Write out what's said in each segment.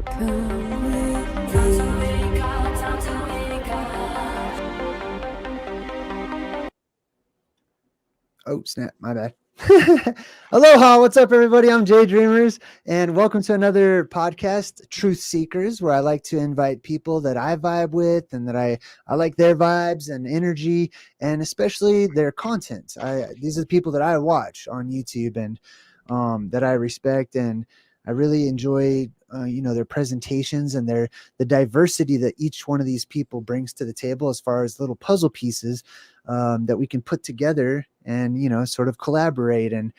Oh, snap. My bad. Aloha. What's up, everybody? I'm Jay Dreamers, and welcome to another podcast, Truth Seekers, where I like to invite people that I vibe with and that I like their vibes and energy, and especially their content. These are the people that I watch on YouTube and that I respect, and I really enjoy their presentations and the diversity that each one of these people brings to the table as far as little puzzle pieces that we can put together and sort of collaborate and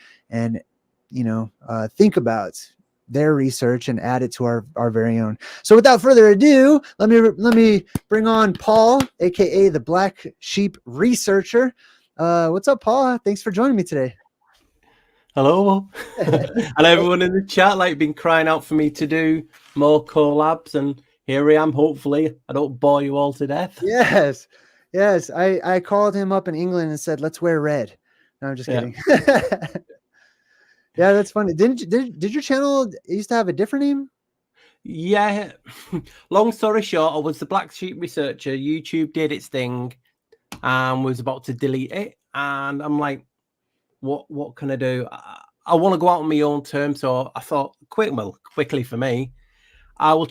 think about their research and add it to our very own. So without further ado, let me bring on Paul, aka the Black Sheep Researcher. What's up, Paul? Thanks for joining me today. Hello. And everyone in the chat been crying out for me to do more collabs, and here I am. Hopefully I don't bore you all to death. Yes. I called him up in England and said, let's wear red. No, I'm just kidding. Yeah, that's funny. Did your channel used to have a different name? Yeah. Long story short, I was the Black Sheep Researcher. YouTube did its thing and was about to delete it, and I'm like, what can I do? I want to go out on my own terms, so I thought quickly for me, I'll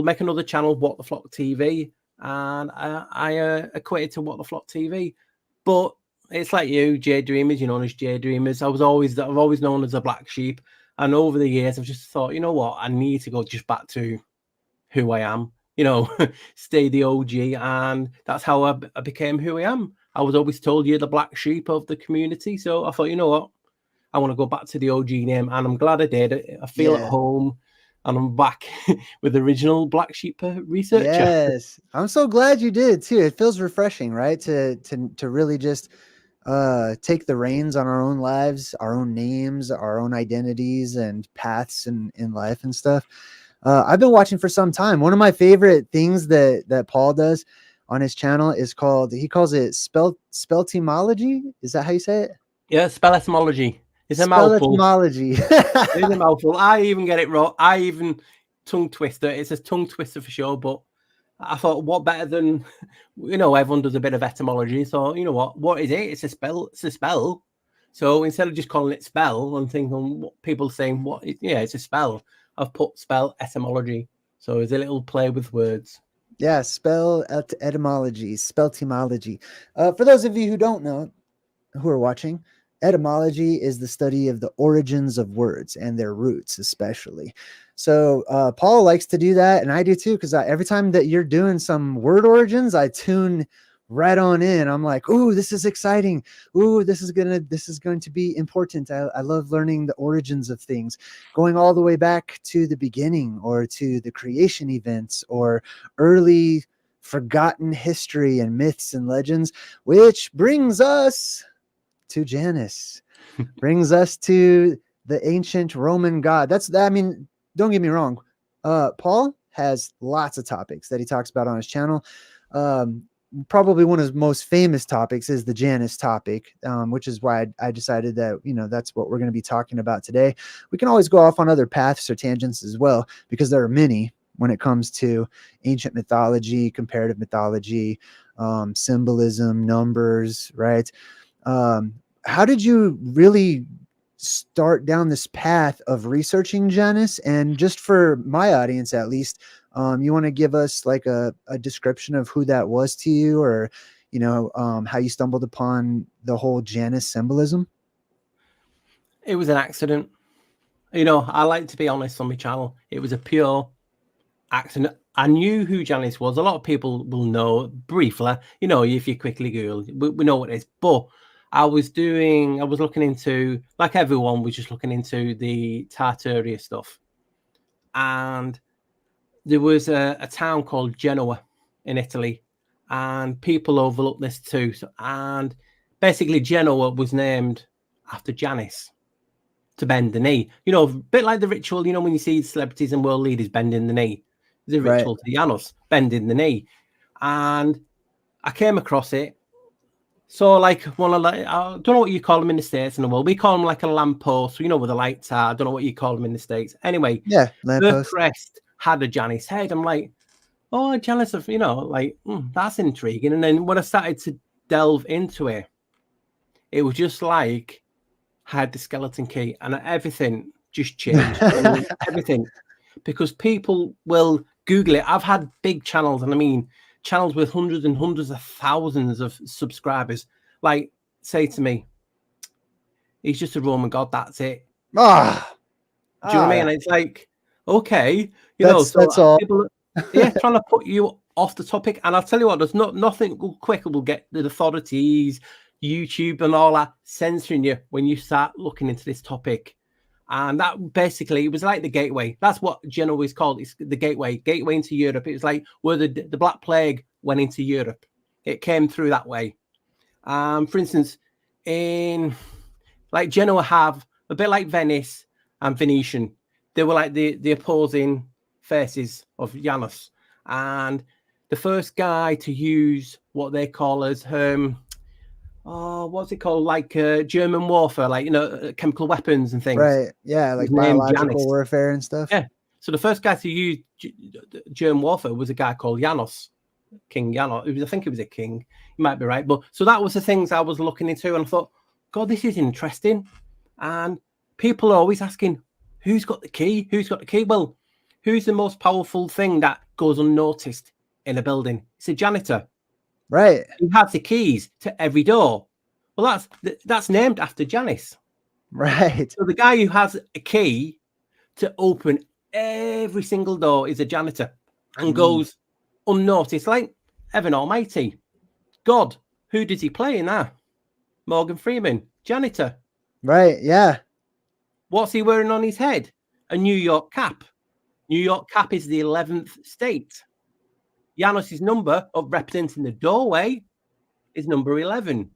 make another channel, What the Flock TV, and I equated to What the Flock TV. But it's like you, Jay Dreamers, you're known as Jay Dreamers. I've always known as a Black Sheep, and over the years I've just thought, you know what, I need to go just back to who I am, stay the OG, and that's how I became who I am. I was always told you're the black sheep of the community, so I thought, you know what, I want to go back to the OG name, and I'm glad I did. I feel at home, and I'm back with the original Black Sheep Researcher. Yes, I'm so glad you did too. It feels refreshing, right? To really just take the reins on our own lives, our own names, our own identities and paths in life and stuff. I've been watching for some time. One of my favorite things that Paul does on his channel is he calls it SpellEthology. Is that how you say it? Yeah, SpellEthology. It's a mouthful. SpellEthology. It's a mouthful. I even get it wrong. I even tongue twister. It's a tongue twister for sure, but I thought, what better than, everyone does a bit of etymology. So, you know what is it? It's a spell. It's a spell. So instead of just calling it spell and thinking what people saying, it's a spell. I've put SpellEthology. So it's a little play with words. Yeah, SpellEthology, SpellEthology. For those of you who don't know, who are watching, etymology is the study of the origins of words and their roots, especially. So Paul likes to do that, and I do too, because every time that you're doing some word origins, I tune right on in. I'm like, ooh, this is exciting. Ooh, this is going to be important. I love learning the origins of things, going all the way back to the beginning or to the creation events or early forgotten history and myths and legends, which brings us to Janice, brings us to the ancient Roman god. Don't get me wrong. Paul has lots of topics that he talks about on his channel. Probably one of his most famous topics is the Janus topic, which is why I decided that, that's what we're going to be talking about today. We can always go off on other paths or tangents as well, because there are many when it comes to ancient mythology, comparative mythology, symbolism, numbers, right? How did you really start down this path of researching Janus? And just for my audience, at least, you want to give us like a description of who that was to you, or, how you stumbled upon the whole Janus symbolism? It was an accident. I like to be honest on my channel. It was a pure accident. I knew who Janice was. A lot of people will know briefly, if you quickly Google, we know what it is. But I was looking into, like everyone was just looking into the Tartaria stuff. And there was a town called Genoa in Italy, and people overlooked this too. And basically Genoa was named after Janice, to bend the knee. A bit like the ritual, when you see celebrities and world leaders bending the knee. There's a ritual to Janos, bending the knee. And I came across it. So I don't know what you call them in the States in the world. We call them like a lamppost, where the lights are. I don't know what you call them in the States. Anyway, yeah, lamppost. The crest had a Janice head. I'm like, oh, Janice, you know, like, that's intriguing. And then when I started to delve into it, it was just like I had the skeleton key and everything just changed. I mean, everything. Because people will Google it. I've had big channels, and I mean channels with hundreds and hundreds of thousands of subscribers, like say to me, he's just a Roman god, that's it. Do you know what I mean? It's like, okay, you know, so that's all. people, yeah, trying to put you off the topic. And I'll tell you what, there's nothing quicker will get the authorities, YouTube and all that censoring you when you start looking into this topic. And that basically, it was like the gateway. That's what Janos is called. It's the gateway into Europe. It was like where the Black Plague went into Europe. It came through that way. For instance, in like Genoa have a bit like Venice and Venetian. They were like the opposing faces of Janus. And the first guy to use what they call as what's it called? Like German warfare, like, you know, chemical weapons and things. Right. Yeah, like biological warfare and stuff. Yeah. So the first guy to use German warfare was a guy called Janos, King Janos. I think he was a king. You might be right. But so that was the things I was looking into, and I thought, God, this is interesting. And people are always asking, who's got the key? Who's got the key? Well, who's the most powerful thing that goes unnoticed in a building? It's a janitor. Right. He has the keys to every door. Well, that's named after Janice. Right. So the guy who has a key to open every single door is a janitor and goes unnoticed, like Heaven Almighty. God, who does he play in that? Morgan Freeman, janitor. Right, yeah. What's he wearing on his head? A New York cap. New York cap is the 11th state. Janos's number of representing the doorway is number 11.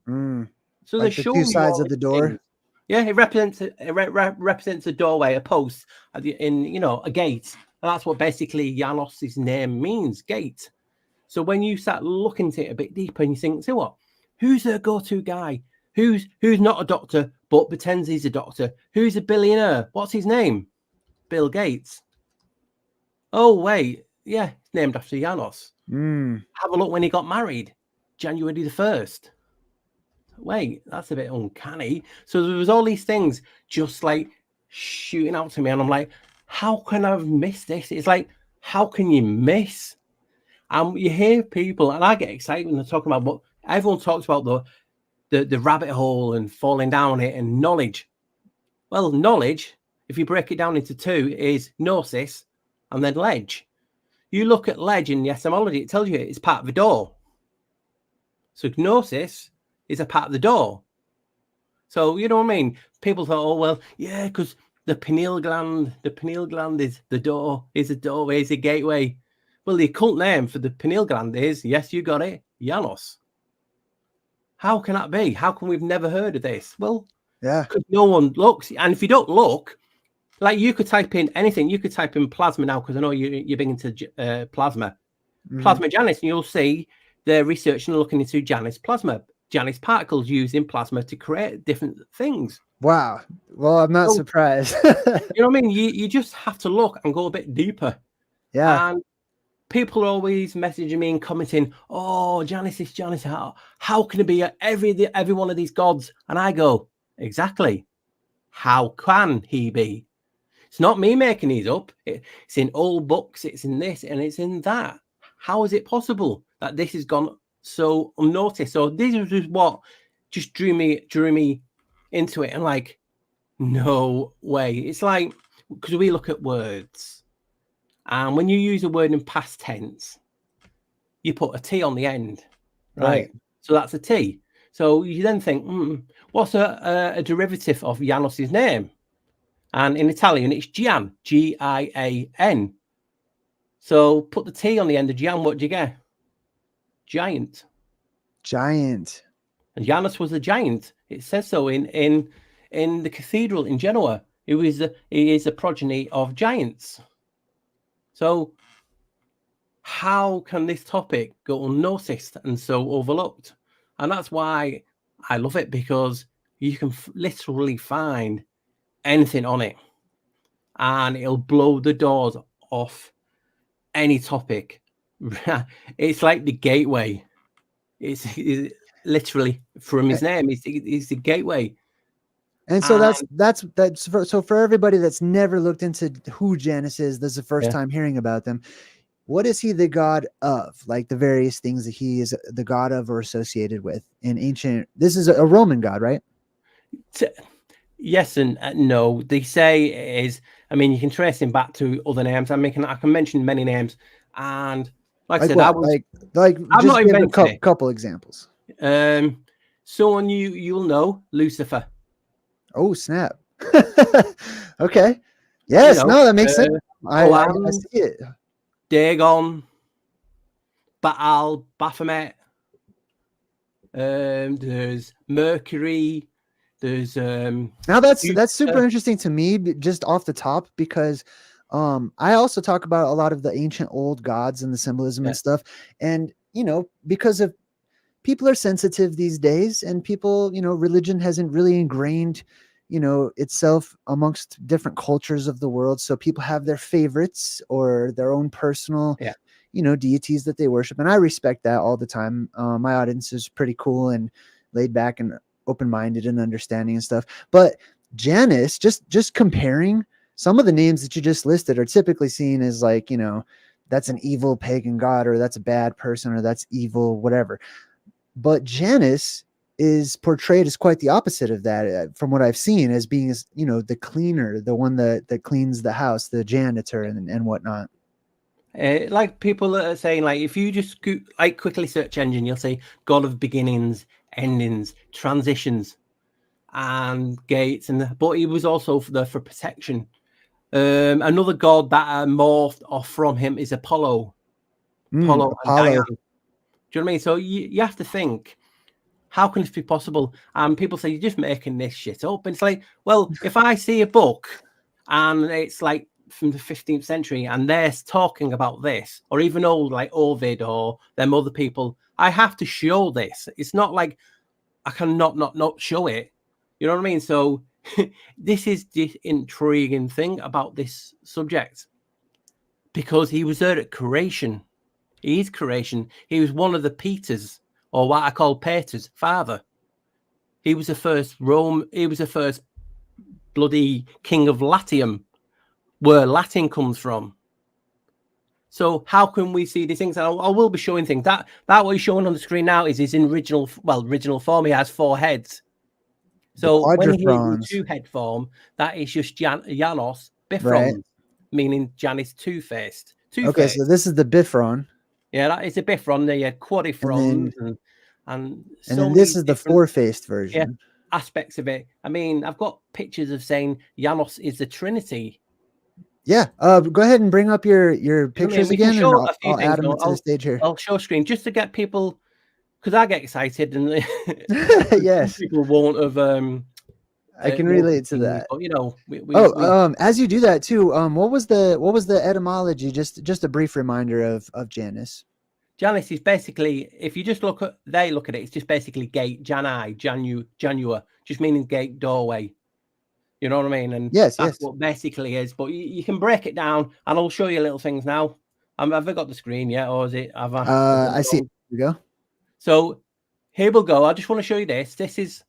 So like they're the two sides of the door. Things. Yeah, it represents a doorway, a post, in, you know, a gate. And that's what basically Janos's name means, gate. So when you start looking at it a bit deeper and you think, so what? Who's their go-to guy? Who's not a doctor but pretends he's a doctor? Who's a billionaire? What's his name? Bill Gates. Oh, wait. Yeah, it's named after Janos. Have a look when he got married. January the 1st. Wait, that's a bit uncanny. So there was all these things just like shooting out to me. And I'm like, how can I have missed this? It's like, how can you miss? And you hear people, and I get excited when they're talking about, but everyone talks about the rabbit hole and falling down it and knowledge. Well, knowledge, if you break it down into two, is gnosis and then ledge. You look at ledge in the etymology, it tells you it's part of a door. So gnosis is a part of the door. So, you know what I mean? People thought, oh, well, yeah, because the pineal gland is the door, is a doorway, is a gateway. Well, the occult name for the pineal gland is, yes, you got it, Janos. How can that be? How come we've never heard of this? Well, yeah, because no one looks. And if you don't look, like you could type in anything. You could type in plasma now, because I know you're big into plasma. Plasma Janice, and you'll see they're researching and looking into Janice plasma. Janice particles used in plasma to create different things. Wow. Well, I'm not surprised. You know what I mean? You just have to look and go a bit deeper. Yeah. And people are always messaging me and commenting, oh, Janice is Janice. How can it be every one of these gods? And I go, exactly. How can he be? It's not me making these up. It's in old books. It's in this and it's in that. How is it possible that this has gone so unnoticed? So this is just what just drew me into it. And like, no way. It's like, because we look at words, and when you use a word in past tense, you put a T on the end, right? So that's a T. So you then think, what's a derivative of Janos's name? And in Italian, it's Gian, G-I-A-N. So put the T on the end of Gian, what do you get? Giant. Giant. And Janos was a giant. It says so in the cathedral in Genoa. He is a progeny of giants. So how can this topic go unnoticed and so overlooked? And that's why I love it, because you can literally find anything on it and it'll blow the doors off any topic. It's like the gateway. It's literally from his name. It's the gateway. And so so for everybody that's never looked into who Janus is, this is the first time hearing about them. What is he the god of? Like the various things that he is the god of or associated with in ancient. This is a Roman god, right? Yes and no. They say it is. I mean, you can trace him back to other names. I can mention many names, and like I said, what? I was I'm just give a couple examples. Someone you'll know, Lucifer. Oh snap! Okay, yes, no, that makes sense. I see it. Dagon, Baal, Baphomet. There's Mercury. There's now that's super interesting to me, just off the top, because I also talk about a lot of the ancient old gods and the symbolism and stuff, and because of people are sensitive these days, and people, religion hasn't really ingrained itself amongst different cultures of the world, so people have their favorites or their own personal deities that they worship, and I respect that all the time. My audience is pretty cool and laid back and open-minded and understanding and stuff, but Janus, just comparing some of the names that you just listed, are typically seen as like, that's an evil pagan god, or that's a bad person, or that's evil, whatever. But Janus is portrayed as quite the opposite of that, from what I've seen, as being, the cleaner, the one that cleans the house, the janitor and whatnot. Like people are saying, like if you just quickly search engine, you'll see God of beginnings, endings, transitions, and gates, but he was also there for protection. Another god that morphed off from him is Apollo. Apollo. And Diana. Do you know what I mean? So you have to think, how can this be possible? And people say, you're just making this shit up. And it's like, well, if I see a book and it's like from the 15th century and they're talking about this, or even old like Ovid or them other people, I have to show this. It's not like I can not show it. You know what I mean? So this is the intriguing thing about this subject, because he was there at creation. He is creation. He was one of the Peters, or what I call Peter's father. He was the first he was the first bloody king of Latium, where Latin comes from. So how can we see these things? I will be showing things. That what he's showing on the screen now is his original form. He has 4 heads. So when he's in 2-head form, that is just Janos Bifron, right, meaning Janice two-faced. Okay, so this is the Bifron. Yeah, that is a Bifron. They had quadrifrons and then this is the 4-faced version. Yeah, aspects of it. I mean, I've got pictures of saying Janos is the Trinity. Yeah, go ahead and bring up your pictures again, and I'll add them to the stage here. I'll show screen just to get people, because I get excited, and yes, people won't have. I can relate to that. But, as you do that too, what was the etymology? Just a brief reminder of Janus. Janice is basically, if you just look at it, it's just basically gate, Janua, just meaning gate, doorway. You know what I mean? And that's what basically is. But you can break it down, and I'll show you little things now. Have I got the screen yet, or is it? I see. Here we go. So here we'll go. I just want to show you this. This is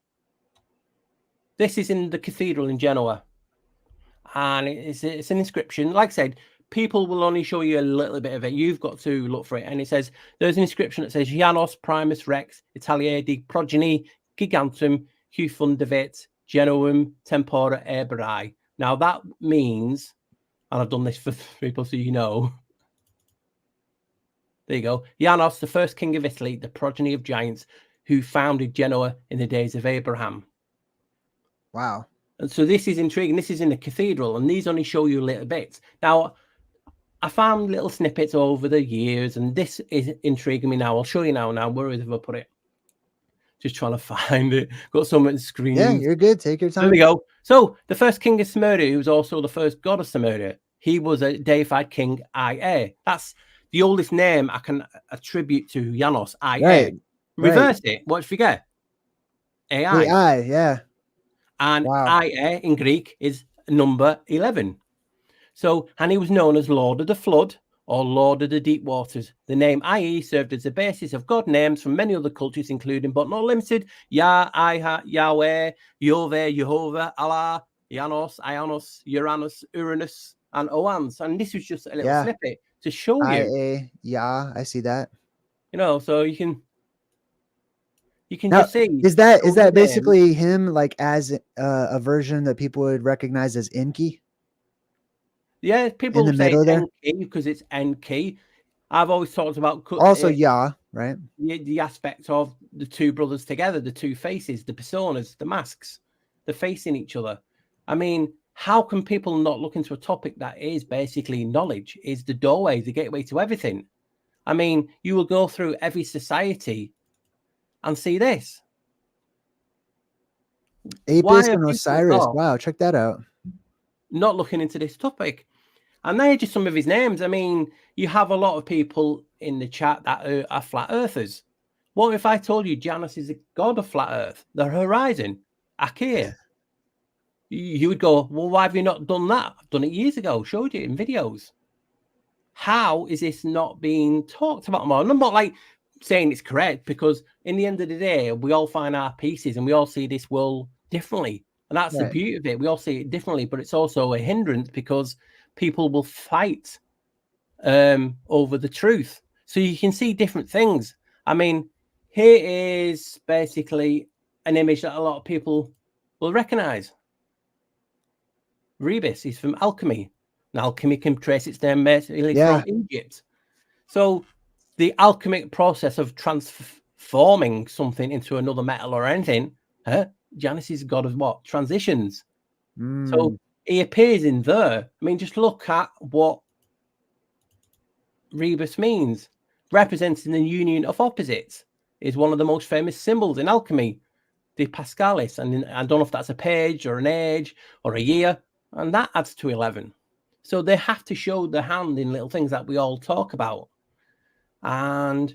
in the cathedral in Genoa, and it's an inscription. Like I said, people will only show you a little bit of it. You've got to look for it. And it says, there's an inscription that says, Janos Primus Rex Italiae de Progeny Gigantum Hufundavit Genoum Tempora Eberai. Now that means, and I've done this for people so you know. There you go. Janos, the first king of Italy, the progeny of giants who founded Genoa in the days of Abraham. Wow. And so this is intriguing. This is in the cathedral, and these only show you little bits. Now, I found little snippets over the years, and this is intriguing me now. I'll show you now. Where have I put it? Just trying to find it. Got some on the screen. Yeah, you're good. Take your time. There we go. So the first king of Sumeria, who was also the first god of Sumeria, he was a deified king, Ia. That's the oldest name I can attribute to Janos, Ia. Right. Reverse it. What did you get? AI. AI, yeah. And Ia in Greek is number 11. So, and he was known as Lord of the Flood, or Lord of the Deep Waters. The name IE served as the basis of god names from many other cultures, including but not limited Yah, Iha, Yahweh, Yahweh, Jehovah, Allah, Janos, Ionos, Uranus, Uranus, and Oans. And this was just a little snippet to show you. Yeah, I see that. You know, so you can now, just see. Is that basically him, like as a version that people would recognize as Enki? Yeah, people in the say middle there Enki because it's Enki. I've always talked about also Yah, right? The aspect of the two brothers together, the two faces, the personas, the masks, the facing each other. I mean, how can people not look into a topic that is basically knowledge, is the doorway, the gateway to everything? I mean, you will go through every society and see this. Apis and Osiris. Wow, check that out. Not looking into this topic. And they're just some of his names. I mean, you have a lot of people in the chat that are flat earthers. What if I told you Janus is the god of flat earth, the horizon, Akir? You would go, well, why have you not done that? I've done it years ago, showed you in videos. How is this not being talked about more? And I'm not like saying it's correct, because in the end of the day, we all find our pieces and we all see this world differently. And that's the beauty of it. We all see it differently, but it's also a hindrance because people will fight over the truth. So you can see different things. I mean, here is basically an image that a lot of people will recognize. Rebus is from alchemy. And alchemy can trace its name basically from Egypt. So the alchemic process of transforming something into another metal or anything, Janus is god of what? Transitions. So he appears in there. I mean, just look at what Rebus means. Representing the union of opposites is one of the most famous symbols in alchemy, the Pascalis. And I don't know if that's a page or an age or a year, and that adds to 11. So they have to show the hand in little things that we all talk about. And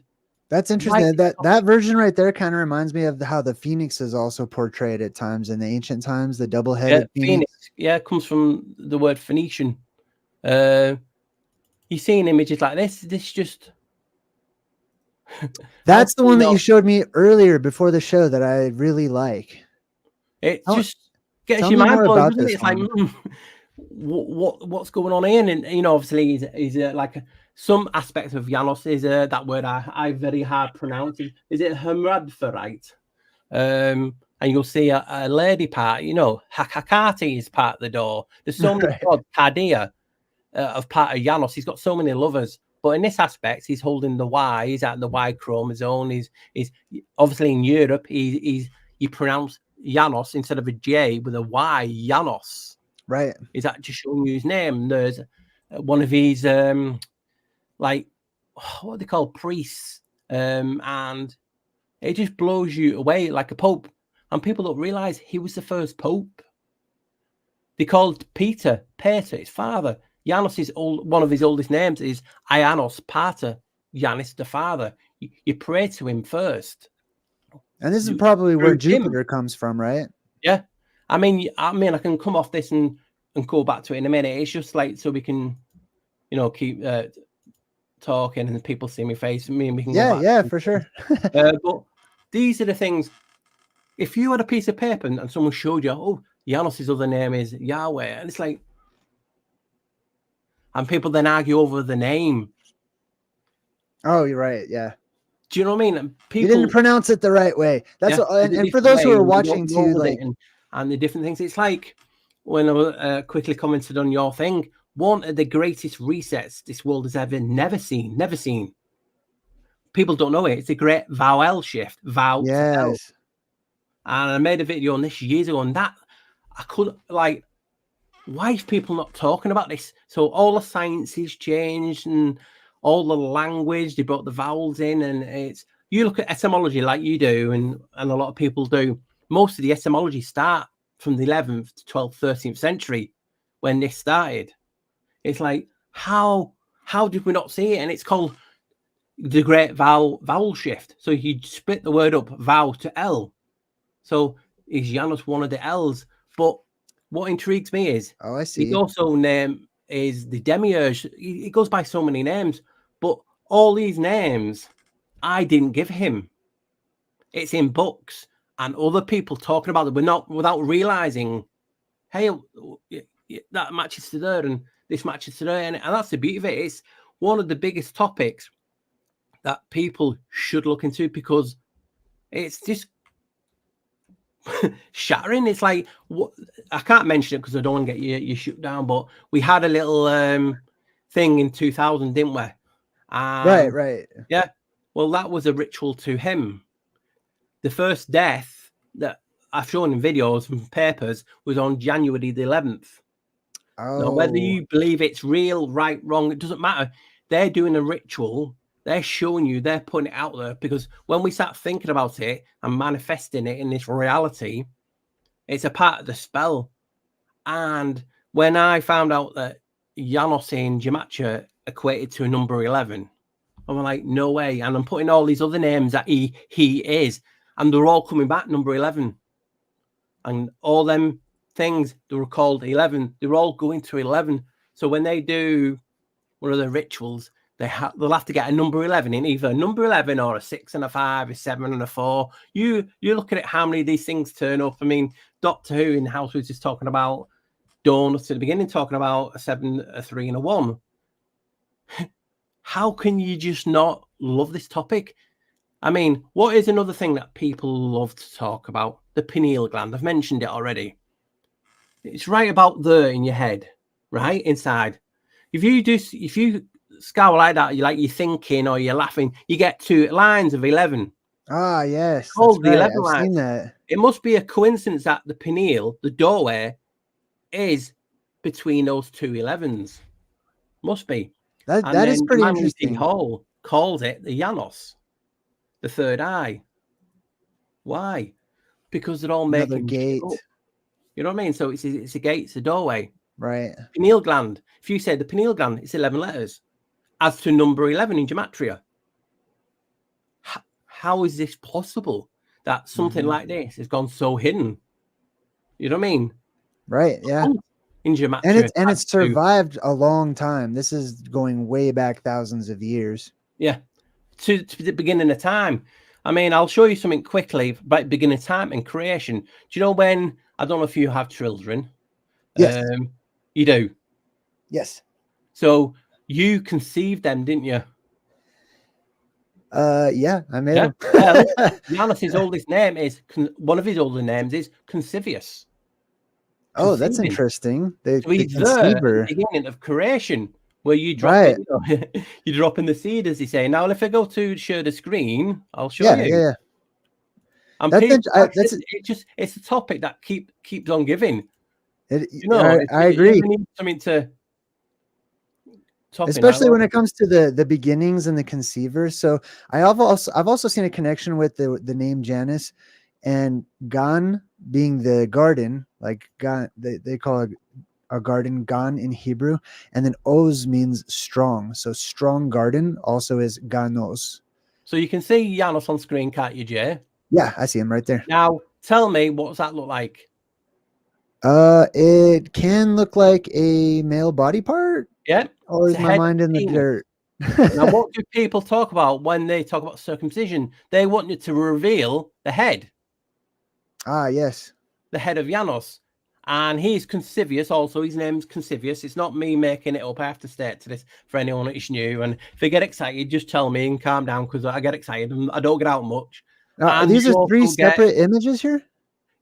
that's interesting. That version right there kind of reminds me of how the phoenix is also portrayed at times in the ancient times, the double-headed phoenix. Yeah, it comes from the word Phoenician. You're seeing images like this. This just that's the one that you showed me earlier before the show that I really like. It just gets your mind blown, doesn't it? It's like, what's going on here? And you know, obviously, he's like some aspects of Janos is that word I very hard pronounce. Is it Hermradferite? And you'll see a lady part. You know, Hakakati is part of the door. There's so many gods. Kadia of part of Janos. He's got so many lovers. But in this aspect, he's holding the Y. He's at the Y chromosome. He's obviously in Europe. You pronounce Janos instead of a J with a Y. Janos. Right. Is that just showing you his name? There's one of his like what they call priests, and it just blows you away like a pope. And people don't realize he was the first pope. They called Peter, his father. Janos is one of his oldest names is Ianos Pater, Janis the father. You pray to him first. And this is probably where Jupiter comes from, right? Yeah. I mean, I can come off this and go back to it in a minute. It's just like so we can, you know, keep talking and people see my face. And we can go back for sure. But these are the things. If you had a piece of paper and someone showed you, oh, Janos' other name is Yahweh, and it's like, and people then argue over the name. Oh, you're right. Yeah. Do you know what I mean? You didn't pronounce it the right way. That's and for those who are watching too, like and the different things. It's like when I quickly commented on your thing. One of the greatest resets this world has never seen. People don't know it. It's a great vowel shift. To L. And I made a video on this years ago, and that I couldn't like. Why is people not talking about this? So all the sciences changed and all the language, they brought the vowels in, and it's you look at etymology like you do, and a lot of people do. Most of the etymology start from the 11th to 12th, 13th century when this started. It's like how did we not see it? And it's called the great vowel shift. So you split the word up, vowel to L. So is Janus one of the L's? But what intrigues me is I see. he's also named is the demiurge. He goes by so many names, but all these names I didn't give him. It's in books and other people talking about it. We're not without realizing, hey, that matches to there and this matches to there, and that's the beauty of it. It's one of the biggest topics that people should look into because it's just shattering. It's like, what, I can't mention it because I don't want to get you shut down, but we had a little thing in 2000, didn't we? Right. Yeah. Well, that was a ritual to him. The first death that I've shown in videos and papers was on January the 11th. Oh. Now, whether you believe it's real, right, wrong, it doesn't matter. They're doing a ritual. They're showing you, they're putting it out there, because when we start thinking about it and manifesting it in this reality, it's a part of the spell. And when I found out that Janos in Gematria equated to a number 11, I'm like, no way. And I'm putting all these other names that he is, and they're all coming back number 11. And all them things that were called 11, they're all going to 11. So when they do one of the rituals, they'll have to get a number 11 in, either a number 11 or a 6 and a 5, a 7 and a 4. You're looking at how many of these things turn up. I mean, Doctor Who in the house was just talking about Janus at the beginning, talking about a 7, a 3 and a 1. How can you just not love this topic? I mean, what is another thing that people love to talk about? The pineal gland. I've mentioned it already. It's right about there in your head, right inside. If you scowl like that, you're thinking or you're laughing, you get 2 lines of 11. Ah, yes. Called That's the right. 11 I've line. seen that. It must be a coincidence that the pineal, the doorway, is between those 2 11s. Must be. That is pretty interesting. Hall calls it the Janos, the third eye. Why? Because they're all Another making gate. You know what I mean? So it's a gate, it's a doorway. Right. Pineal gland. If you say the pineal gland, it's 11 letters. As to number 11 in Gematria. How is this possible that something like this has gone so hidden? You know what I mean? Right. Yeah. In Gematria. And it's survived a long time. This is going way back thousands of years. Yeah. To the beginning of time. I mean, I'll show you something quickly about beginning of time and creation. Do you know when, I don't know if you have children. Yes. You do. Yes. So you conceived them, didn't you? Yeah, I made him. Well, Janice's oldest name is, one of his older names is Concevious. Oh, that's interesting. So he's there at the beginning of creation, where you drop it, you drop in the seed, as they say. Now, if I go to share the screen, I'll show you. Yeah. And it's a topic that keeps on giving. I agree. You need something to especially when it comes to the beginnings and the conceiver. So I've also seen a connection with the name Janice and Gan being the garden, like Gan, they call a garden Gan in Hebrew, and then Oz means strong. So strong garden also is Ganos. So you can see Janos on screen, can't you, Jay? Yeah, I see him right there. Now tell me, what does that look like? It can look like a male body part. Yeah. Or is my mind in the dirt? Now, what do people talk about when they talk about circumcision? They want you to reveal the head. Ah, yes. The head of Janos. And he's Concevious also. His name's Concevious. It's not me making it up. I have to state to this for anyone that is new. And if they get excited, just tell me and calm down, because I get excited and I don't get out much. These are 3 separate images here?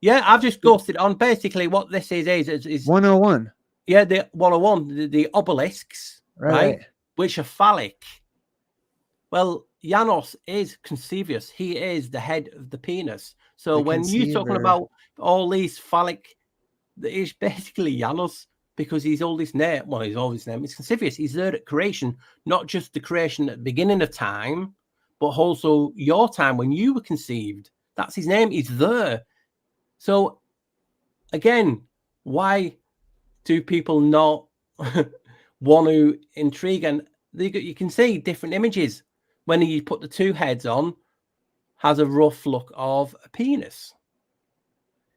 Yeah, I've just ghosted on. Basically, what this is 101. Yeah, the 101, the obelisks, right? Which are phallic. Well, Janos is Concevious. He is the head of the penis. So when you're talking about all these phallic, it's basically Janos, because his oldest name is Concevious. He's there at creation, not just the creation at the beginning of time, but also your time when you were conceived. That's his name. He's there. So again, why do people not want to intrigue? And you can see different images. When you put the 2 heads on, has a rough look of a penis.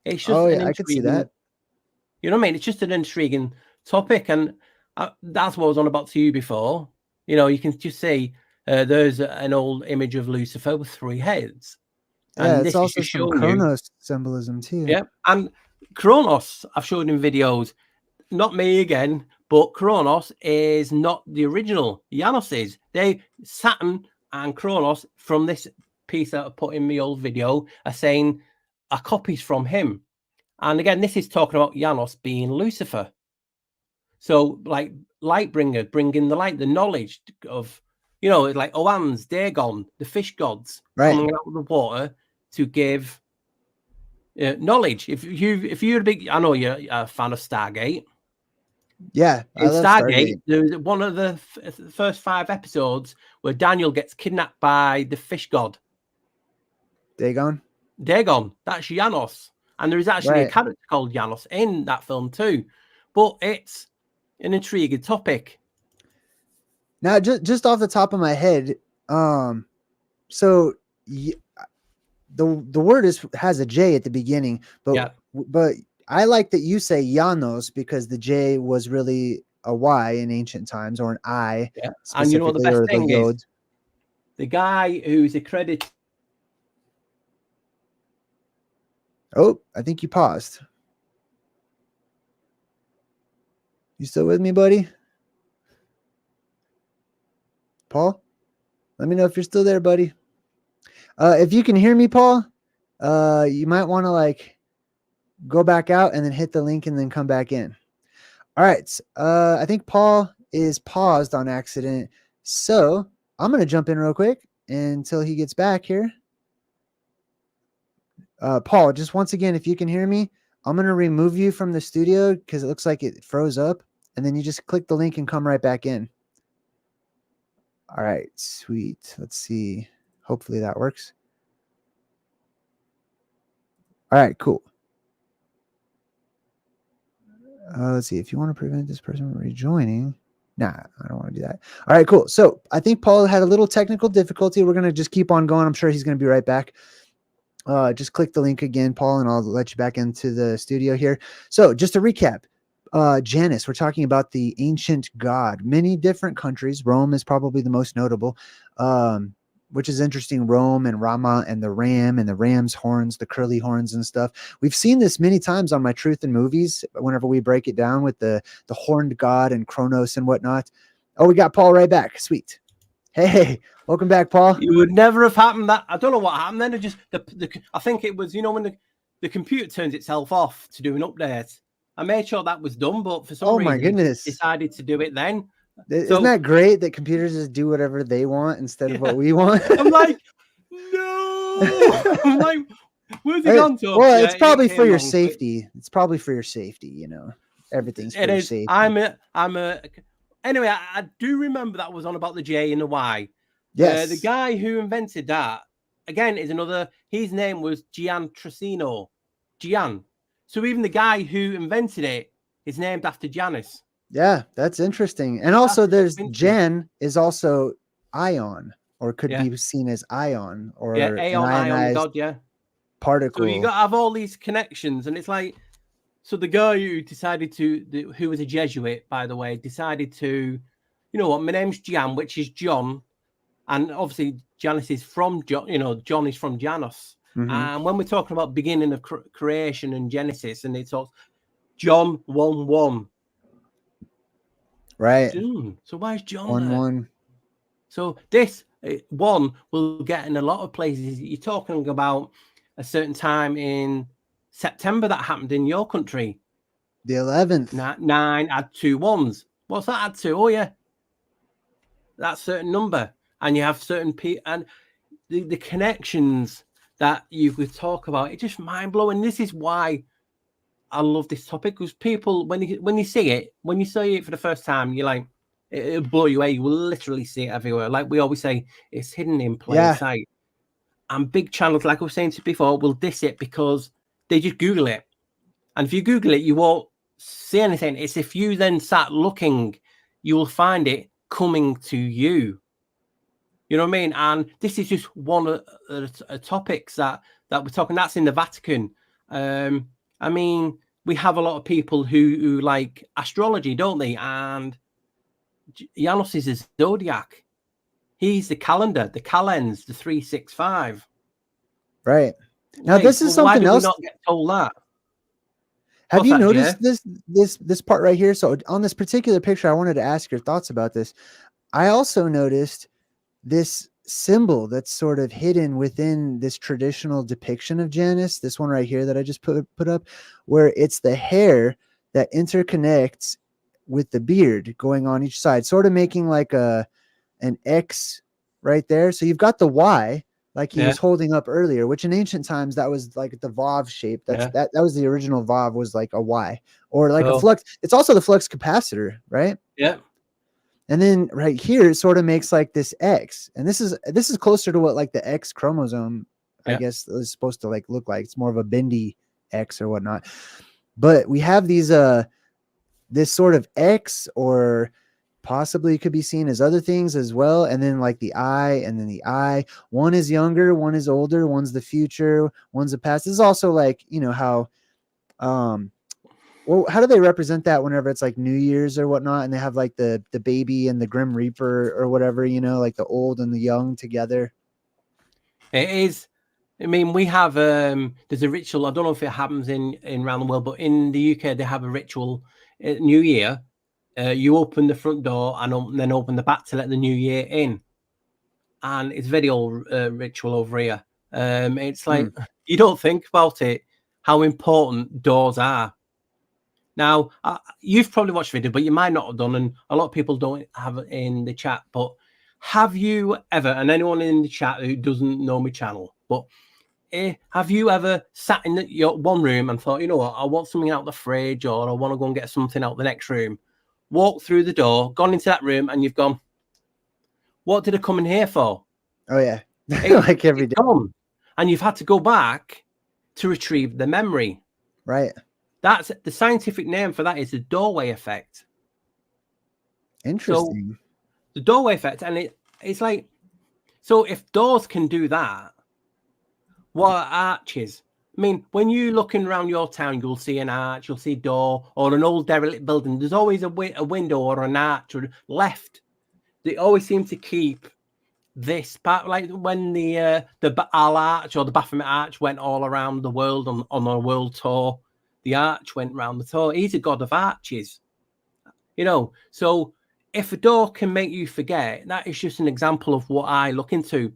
It's just I could see that. You know what I mean? It's just an intriguing topic. And That's what I was on about to you before. You know, you can just see there's an old image of Lucifer with 3 heads. Yeah, And it's this is also just some showing you. Chronos symbolism too. Yeah. And Kronos, I've showed in videos, not me again, but Kronos is not the original. Janos is. Saturn and Kronos, from this piece that I put in my old video, are saying are copies from him. And again, this is talking about Janos being Lucifer. So, like, light bringer, bringing the light, the knowledge of, you know, like Oans, Dagon, the fish gods coming out of the water to give knowledge. If you're a big, I know you're a fan of Stargate. Yeah, I love Stargate. There's one of the first 5 episodes where Daniel gets kidnapped by the fish god. Dagon. That's Janos. And there is actually a character called Janos in that film too. But it's an intriguing topic. Now, just off the top of my head, so the word has a J at the beginning, but I like that you say Janos because the J was really a Y in ancient times, or an I. Yeah. And you know what the best thing is? The guy who's accredited. Oh, I think you paused. You still with me, buddy? Paul? Let me know if you're still there, buddy. If you can hear me, Paul, you might want to like go back out and then hit the link and then come back in. All right. I think Paul is paused on accident. So I'm going to jump in real quick until he gets back here. Paul, just once again, if you can hear me, I'm going to remove you from the studio because it looks like it froze up. And then you just click the link and come right back in. All right, sweet. Let's see. Hopefully that works. All right, cool. Let's see. If you want to prevent this person from rejoining. Nah, I don't want to do that. All right, cool. So I think Paul had a little technical difficulty. We're going to just keep on going. I'm sure he's going to be right back. Just click the link again, Paul, and I'll let you back into the studio here. So just to recap, Janice, we're talking about the ancient god. Many different countries. Rome is probably the most notable, which is interesting. Rome and Rama and the ram and the ram's horns, the curly horns and stuff. We've seen this many times on My Truth in Movies whenever we break it down with the horned god and Kronos and whatnot. Oh, we got Paul right back. Sweet. Hey, welcome back, Paul. It would never have happened. That I don't know what happened. Then it just I think it was, you know, when the computer turns itself off to do an update. I made sure that was done, but for some reason, it decided to do it then. Isn't that great that computers just do whatever they want instead of what we want? I'm like, no. I'm like, where's it gone to? Well, it's probably for your safety. It's probably for your safety. You know, everything's for your safety. Anyway, I do remember that was on about the J and the Y. Yes. The guy who invented that, again, is another, his name was Gian Trissino. Gian. So even the guy who invented it is named after Janice. Yeah, that's interesting. And also there's Jan is also ion, or could be seen as ion, or an ionized god, particle. So you got to have all these connections, and it's like, so the guy who decided to, who was a Jesuit, by the way, decided to, you know what, my name's Jan, which is John. And obviously Janice is from John, you know, John is from Janos. Mm-hmm. And when we're talking about beginning of creation and Genesis, and it's all John 1:1. Right. So why is John 1:1? So this 1 will get in a lot of places. You're talking about a certain time in September that happened in your country. The 11th. 9 add 2 1s. What's that add to? Oh, yeah. That certain number. And you have certain people. And the connections that you could talk about, it's just mind-blowing. This is why I love this topic. Because people, when you see it for the first time, you're like, it'll blow you away. You will literally see it everywhere. Like we always say, it's hidden in plain sight. And big channels, like I was saying to you before, will diss it because they just Google it. And if you Google it, you won't see anything. It's if you then start looking, you will find it coming to you. You know what I mean? And this is just one of the topics that we're talking. That's in the Vatican. I mean, we have a lot of people who like astrology, don't they? And Janos is his zodiac. He's the calendar, the calends, the 365. Right. Now, Like, this is why something do we else. not get told that? Have What's you that, noticed Jay? this part right here? So on this particular picture, I wanted to ask your thoughts about this. I also noticed this symbol that's sort of hidden within this traditional depiction of Janice, this one right here that I just put up, where it's the hair that interconnects with the beard going on each side, sort of making like an X right there. So you've got the Y, like he Yeah, was holding up earlier, which in ancient times that was like the Vav shape. yeah. That was the original Vav, was like a Y or like a So, flux. It's also the flux capacitor, right? yeah, And then right here it sort of makes like this X. And this is closer to what like the X chromosome, I yeah. guess, is supposed to like look like. It's more of a bendy X or whatnot. But we have these this sort of X, or possibly could be seen as other things as well. And then like the eye, and then the eye. One is younger, one is older, one's the future, one's the past. This is also like, you know, how well, how do they represent that whenever it's like New Year's or whatnot, and they have like the baby and the Grim Reaper or whatever, you know, like the old and the young together? It is. I mean, we have there's a ritual. I don't know if it happens in around the world, but in the UK they have a ritual at New Year. You open the front door and then open the back to let the new year in, and it's very old ritual over here. It's like you don't think about it, how important doors are. Now, you've probably watched the video, but you might not have done, and a lot of people don't have it in the chat. But have you ever, and anyone in the chat who doesn't know my channel, but have you ever sat in your one room and thought, you know what, I want something out the fridge, or I want to go and get something out the next room, walked through the door, gone into that room, and you've gone, what did I come in here for? Oh yeah. Like every day. Gone. And you've had to go back to retrieve the memory. Right. That's the scientific name for that, is the doorway effect. Interesting. So the doorway effect, and it's like, so if doors can do that, what are arches? I mean, when you're looking around your town, you'll see an arch, you'll see a door, or an old derelict building. There's always a window or an arch or left. They always seem to keep this part, like when the Al Arch or the Baphomet Arch went all around the world on a world tour. The arch went round the tour. He's a god of arches, you know. So if a door can make you forget, that is just an example of what I look into.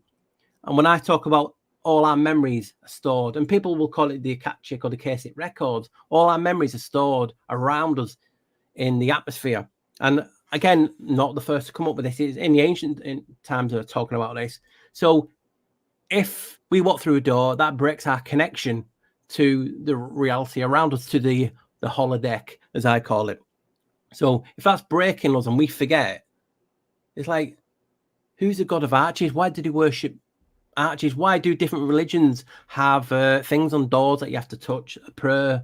And when I talk about all our memories are stored, and people will call it the Akashic or the Akashic records, all our memories are stored around us in the atmosphere. And again, not the first to come up with this. It's in the ancient times they're talking about this. So if we walk through a door, that breaks our connection to the reality around us, to the holodeck, as I call it. So if that's breaking us and we forget, it's like, who's the god of arches? Why did he worship arches? Why do different religions have things on doors that you have to touch, a prayer?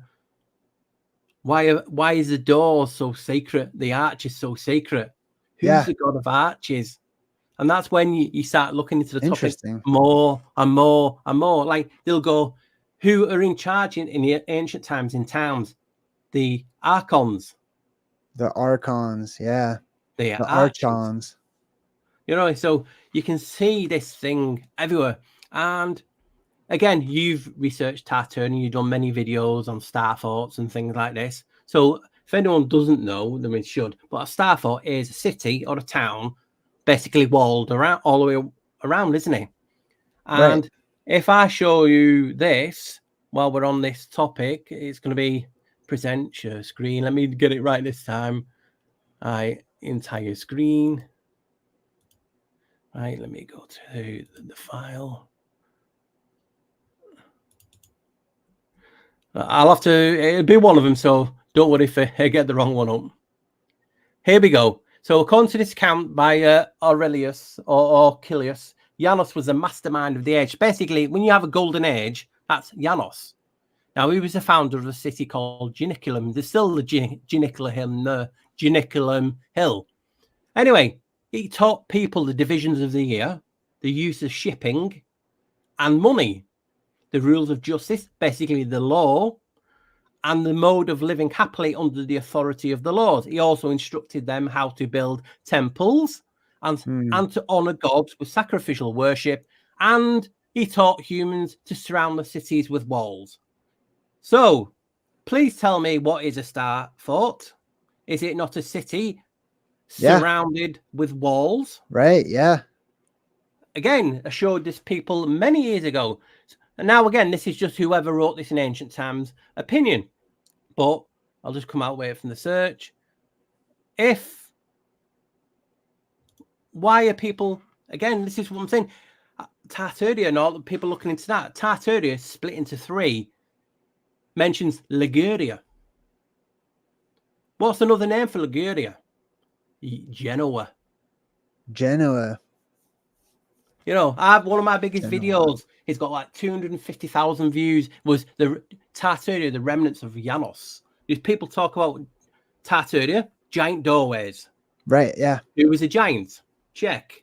Why is the door so sacred? The arch is so sacred. Who's the god of arches? And that's when you start looking into the topic more and more and more. Like they'll go, who are in charge in the ancient times in towns? The archons. The archons, yeah. The archons. You know, so you can see this thing everywhere. And again, you've researched Tartarian, you've done many videos on star forts and things like this. So if anyone doesn't know, then it should. But a star fort is a city or a town basically walled around, all the way around, isn't it? And if I show you this while we're on this topic, it's going to be present your screen. Let me get it right this time. Entire screen. Right, let me go to the file. I'll have to, it'll be one of them, so don't worry if I get the wrong one up. Here we go. So according to this account by Aurelius or Chilius, Janos was the mastermind of the age. Basically, when you have a golden age, that's Janos. Now, he was the founder of a city called Janiculum. There's still the Janiculum Hill. Anyway, he taught people the divisions of the year, the use of shipping and money, the rules of justice, basically the law, and the mode of living happily under the authority of the Lord. He also instructed them how to build temples and to honor gods with sacrificial worship, and he taught humans to surround the cities with walls. So, please tell me, what is a star fort? Is it not a city surrounded with walls? Right, yeah. Again, I showed this people many years ago. And now, again, this is just whoever wrote this in ancient times' opinion. But I'll just come out with it from the search. Why are people, again, this is what I'm saying, Tartaria and all the people looking into that, Tartaria split into 3, mentions Liguria. What's another name for Liguria? Genoa. You know, I have one of my biggest videos. It's got like 250,000 views. Was the Tartaria, the remnants of Janos? These people talk about Tartaria, giant doorways. Right, yeah. Who was a giant? Check.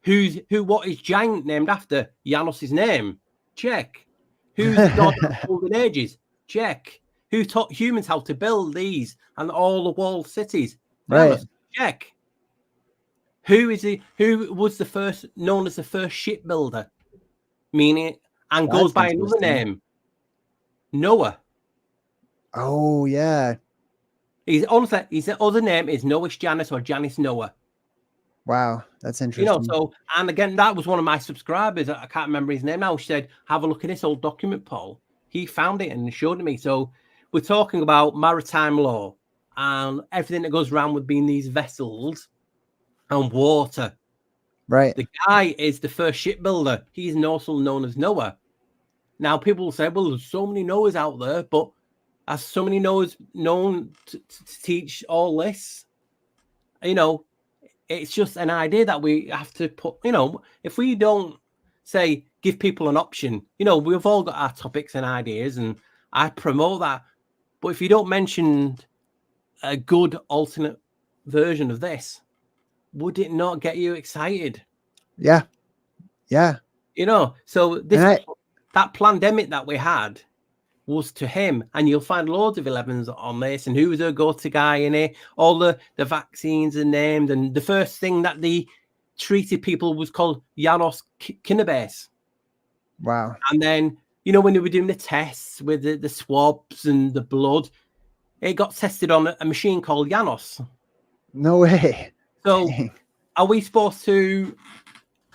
What is giant named after? Janos' name? Check. Who's the god of the golden ages? Check. Who taught humans how to build these and all the walled cities? Right. Janos. Check. Who was the first, known as the first shipbuilder? Meaning, and goes by another name. Noah. Oh, yeah. His other name is Noah Janice or Janice Noah. Wow, that's interesting. You know, so, and again, that was one of my subscribers. I can't remember his name now. She said, have a look at this old document, Paul. He found it and showed it me. So we're talking about maritime law and everything that goes around with being these vessels and water. Right. The guy is the first shipbuilder. He's also known as Noah. Now, people will say, well, there's so many Noahs out there, but are so many Noahs known to teach all this? You know, it's just an idea that we have to put, you know, if we don't say, give people an option, you know, we've all got our topics and ideas, and I promote that. But if you don't mention a good alternate version of this, would it not get you excited? Yeah. Yeah. You know, so that pandemic that we had was to him, and you'll find loads of 11s on this, and who was a go-to guy in it. All the vaccines are named, and the first thing that they treated people was called Janos Kinabase. Wow. And then, you know, when they were doing the tests with the swabs and the blood, it got tested on a machine called Janos. No way. So Dang. Are we supposed to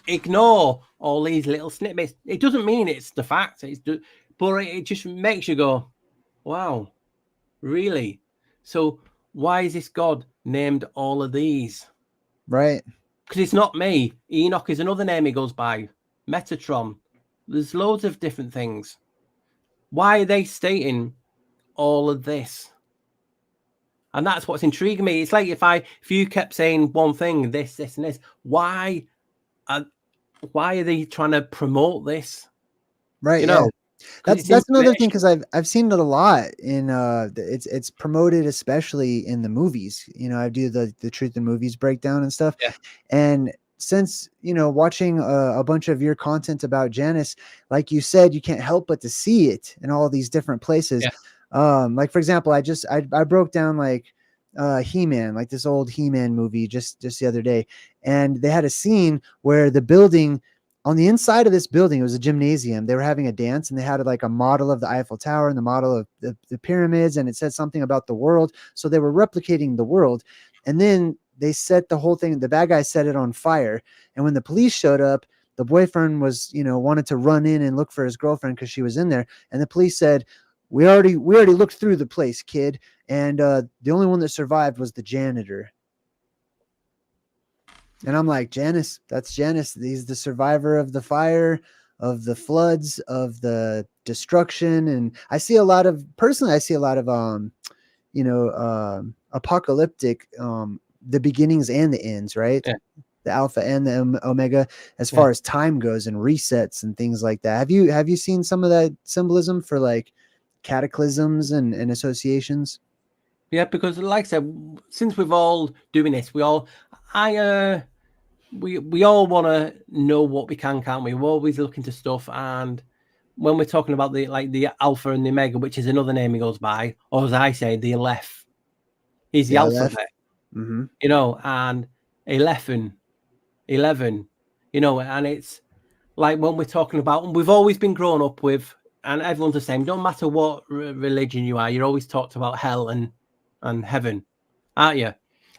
ignore all these little snippets? It doesn't mean it's the fact, but it just makes you go, wow, really? So why is this God named all of these? Right. Because it's not me. Enoch is another name he goes by. Metatron. There's loads of different things. Why are they stating all of this? And that's what's intriguing me. It's like if you kept saying one thing, this, and this, why are they trying to promote this? Right. You know, yeah. That's another thing, because I've seen it a lot in it's promoted, especially in the movies. You know, I do the truth in movies breakdown and stuff. Yeah. And since, you know, watching a bunch of your content about Janice, like you said, you can't help but to see it in all these different places. Yeah. Like, for example, I broke down like He-Man, like this old He-Man movie just the other day, and they had a scene where the building, on the inside of this building, it was a gymnasium. They were having a dance, and they had like a model of the Eiffel Tower and the model of the pyramids, and it said something about the world. So they were replicating the world, and then they set the whole thing. The bad guy set it on fire, and when the police showed up, the boyfriend was, you know, wanted to run in and look for his girlfriend because she was in there, and the police said, we already looked through the place, kid, and the only one that survived was the janitor. And I'm like, Janice, that's Janice. He's the survivor of the fire, of the floods, of the destruction. And I see a lot of apocalyptic, the beginnings and the ends, right? Yeah. The alpha and the omega, as far as time goes and resets and things like that. Have you seen some of that symbolism for like cataclysms and associations? Yeah, because like I said, since we've all doing this, we all want to know what we can, can't we? We're always looking to stuff, and when we're talking about the Alpha and the Omega, which is another name he goes by, or as I say, the Aleph. He's the alphabet, Mm-hmm. you know, and 11, you know, and it's like when we're talking about, and we've always been grown up with, and everyone's the same, don't matter what religion you are, you're always talked about hell and heaven, aren't you?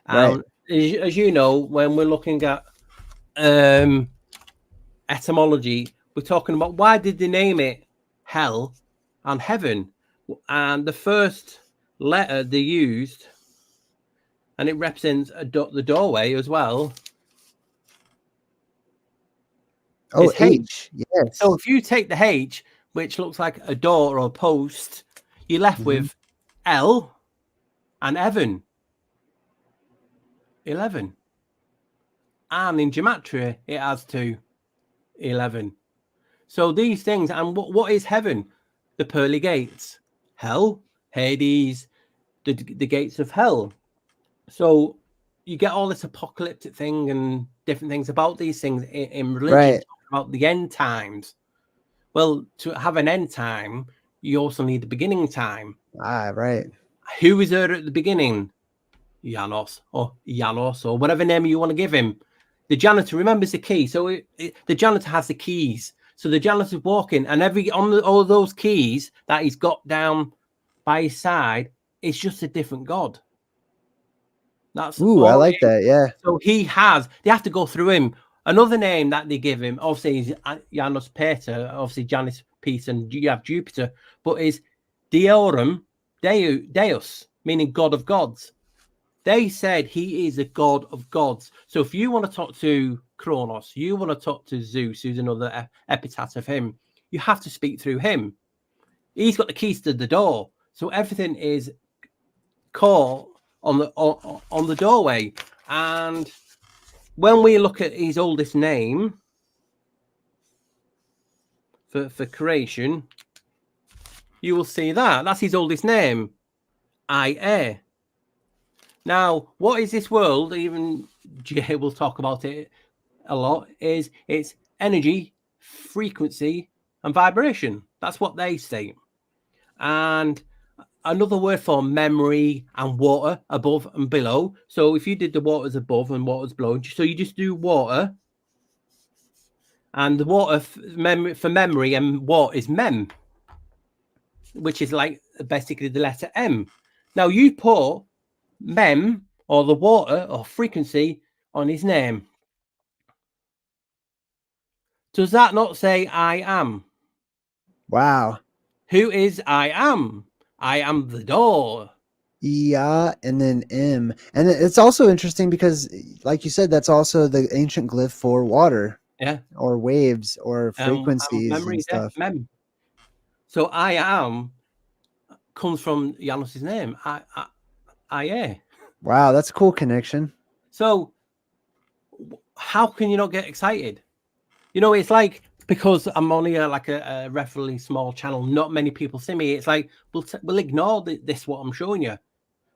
Right. And as you know, when we're looking at etymology, we're talking about why did they name it hell and heaven, and the first letter they used, and it represents the doorway as well. Oh, Is H. H. Yes. So if you take the H, which looks like a door or a post, you're left with L and Evan. 11. And in gematria, it has to 11. So these things, and what is heaven? The pearly gates. Hell, Hades, the gates of hell. So you get all this apocalyptic thing and different things about these things in religion, about the end times. Well, to have an end time, you also need the beginning time. Ah, right. Who was there at the beginning? Janos or whatever name you want to give him. The janitor remembers the key. So the janitor has the keys. So the janitor's walking, and all those keys that he's got down by his side, it's just a different god. That's I like that. Yeah. So they have to go through him. Another name that they give him, obviously, is Janus Peter, obviously Janice Peter, and you have Jupiter, but is Deorum Deus, meaning God of gods. They said he is a god of gods. So if you want to talk to Kronos, you want to talk to Zeus, who's another epithet of him, you have to speak through him. He's got the keys to the door. So everything is caught on the doorway. And when we look at his oldest name for creation, you will see that's his oldest name, Ia. Now, what is this world? Even Jay will talk about it a lot. It's energy, frequency, and vibration. That's what they state. And another word for memory and water, above and below. So if you did the waters above and waters below, so you just do water, and the water for memory and what is mem, which is like basically the letter M. Now you put mem or the water or frequency on his name. Does that not say I am? Wow. Who is I am? I am the door. Yeah, and then M. And it's also interesting because, like you said, that's also the ancient glyph for water. Yeah. Or waves or frequencies and stuff. Mem. So I am comes from Janus's name. I. Wow, that's a cool connection. So how can you not get excited? You know, it's like, because I'm only a relatively small channel, not many people see me. It's like, we'll ignore this, what I'm showing you. I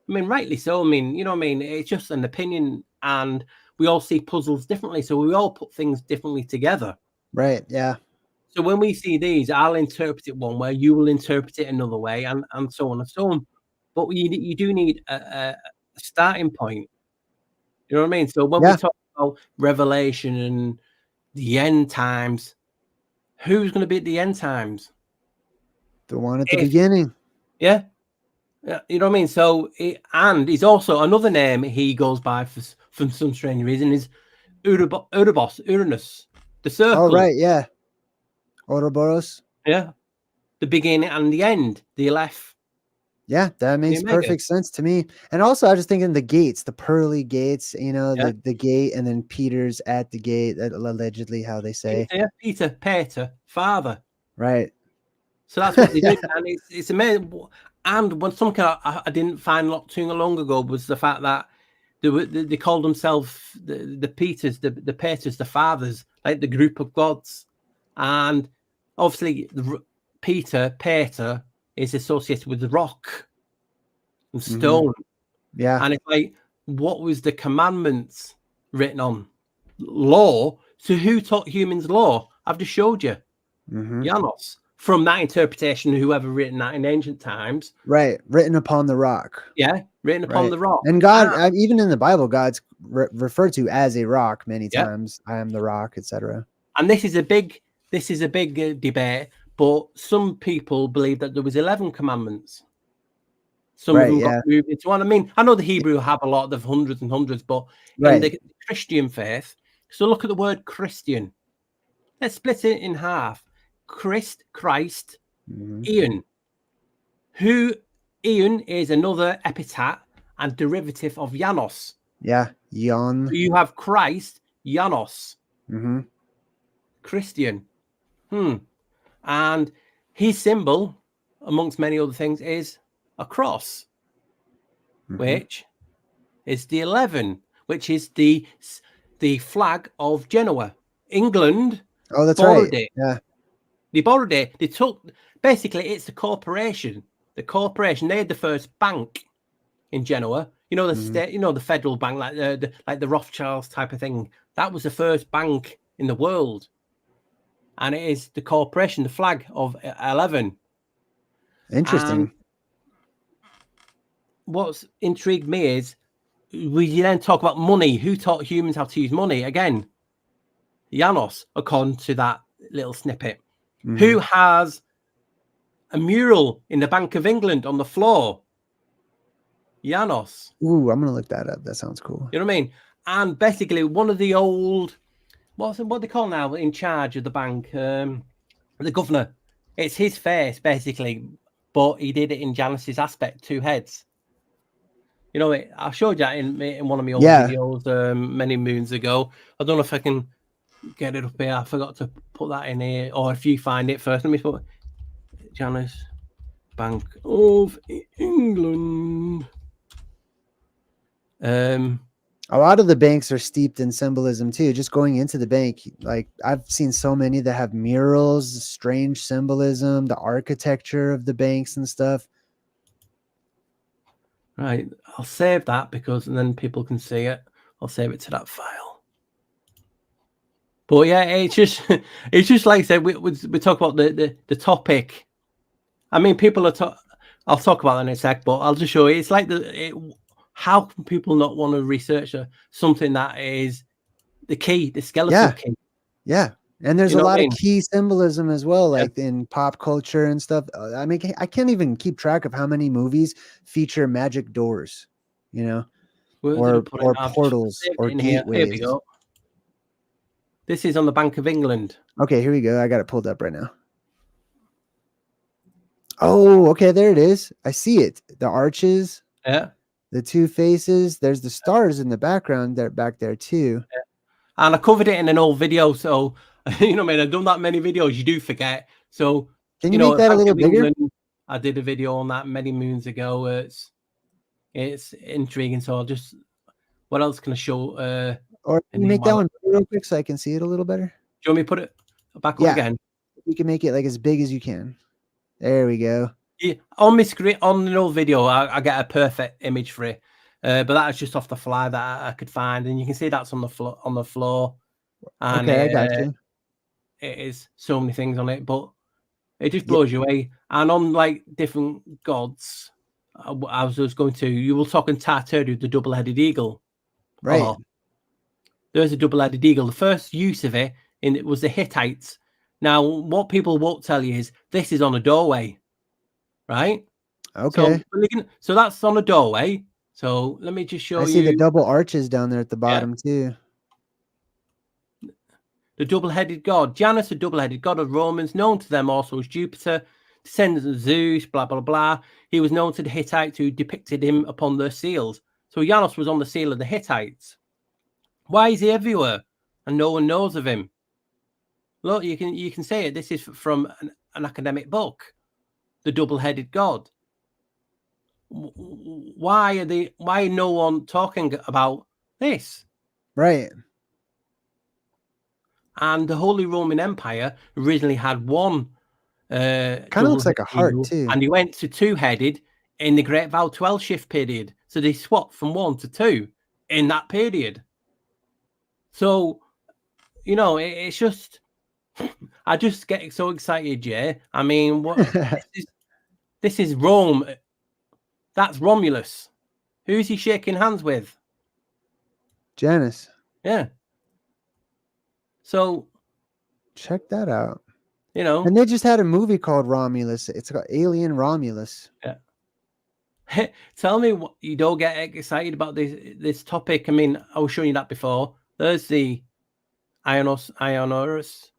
mean, rightly so. I mean, you know what I mean? It's just an opinion, and we all see puzzles differently. So we all put things differently together. Right, yeah. So when we see these, I'll interpret it one way, you will interpret it another way, and so on and so on. But you do need a starting point. You know what I mean? So when we talk about Revelation and the end times, who's going to be at the end times? The one at the beginning. Yeah. You know what I mean? So, and he's also another name he goes by for some strange reason is Uranus, the circle. Oh, right, yeah. Ouroboros. Yeah. The beginning and the end, the Aleph. Yeah, that makes perfect sense to me. And also, I was just thinking the gates, the pearly gates, you know, the gate, and then Peter's at the gate, allegedly how they say. Peter, father. Right. So that's what they do. And it's amazing. And when something I didn't find not too long ago was the fact that they called themselves the Peters, the Peters, the fathers, like the group of gods. And obviously, Peter is associated with the rock and stone. Yeah. And it's like, what was the commandments written on? Law. So who taught humans law? I've just showed you. Janos. from that interpretation, whoever written that in ancient times. Right. Written upon the rock. Yeah, written upon Right. the rock. And God, even in the Bible, God's referred to as a rock many Yeah. times. I am the rock, etc. And this is a big debate, but some people believe that there was 11 commandments. Some of them got moved into one. I mean, I know the Hebrew have a lot of hundreds and hundreds, but in the Christian faith, so look at the word Christian. Let's split it in half. Christ, Ian. Ian is another epithet and derivative of Janos. Yeah, Jan. So you have Christ, Janos. Christian. And his symbol, amongst many other things, is a cross, which is the 11, which is the flag of Genoa. England borrowed it. Yeah. They borrowed it. They took, basically, it's the corporation. The corporation, they had the first bank in Genoa. You know, the state, you know, the federal bank, like the Rothschilds type of thing. That was the first bank in the world. And it is the corporation, the flag of 11. Interesting. And what's intrigued me is we then talk about money. Who taught humans how to use money? Again, Janos, according to that little snippet. Who has a mural in the Bank of England on the floor? Janos. Ooh, I'm going to look that up. That sounds cool. You know what I mean? And basically, one of the old, what they call now in charge of the bank? The governor. It's his face, basically, but he did it in Janice's aspect, 2 heads. You know, I showed you that in one of my old videos many moons ago. I don't know if I can get it up here. I forgot to put that in here. Or if you find it first, let me put Janice, Bank of England. A lot of the banks are steeped in symbolism too. Just going into the bank, like I've seen so many that have murals, strange symbolism, the architecture of the banks and stuff. Right, I'll save that because and then people can see it. I'll save it to that file. But yeah, it's just like I said, we talk about the topic. I mean, people are. I'll talk about that in a sec, but I'll just show you. It's like how can people not want to research something that is the key, the skeleton key? Yeah. And there's a lot of key symbolism as well, like in pop culture and stuff. I mean, I can't even keep track of how many movies feature magic doors, you know, or portals or gateways. Here we go. This is on the Bank of England. Okay, here we go. I got it pulled up right now. Oh, okay, there it is. I see it. The arches. Yeah. The 2 faces. There's the stars in the background there, back there too. Yeah. And I covered it in an old video, so you know, man, I've done that many videos. You do forget. So can you make that a little bigger? I did a video on that many moons ago. It's intriguing. So I'll just. What else can I show? Or can you make that one real quick so I can see it a little better? Do you want me to put it back up again? You can make it like as big as you can. There we go. Yeah, on my screen, on an old video, I get a perfect image for it. But that was just off the fly that I could find, and you can see that's on the floor. And okay, I got you. It is so many things on it, but it just blows you away. And on like different gods, I was going to. You will talk in Tartaru, the double-headed eagle. Right. Oh, there's a double-headed eagle. The first use of it was the Hittites. Now, what people won't tell you is this is on a doorway, right? Okay. So that's on a doorway. So let me just show you. I see the double arches down there at the bottom too. The double-headed god. Janus, the double-headed god of Romans, known to them also as Jupiter, descendant of Zeus, blah, blah, blah. He was known to the Hittites who depicted him upon their seals. So Janos was on the seal of the Hittites. Why is he everywhere and no one knows of him? Look, you can say it. This is from an academic book. The double-headed god. Why no one talking about this? Right. And the Holy Roman Empire originally had one. Kind of looks like a heart too. And he went to 2-headed in the Great Val 12 shift period. So they swapped from 1 to 2 in that period. So, you know, it's just, I just get so excited, Jay. I mean, what this is Rome. That's Romulus. Who's he shaking hands with? Janice. Yeah. So check that out. You know, and they just had a movie called Romulus. It's called Alien Romulus. Yeah. Tell me what you don't get excited about this topic. I mean, I was showing you that before. There's the Ionorus,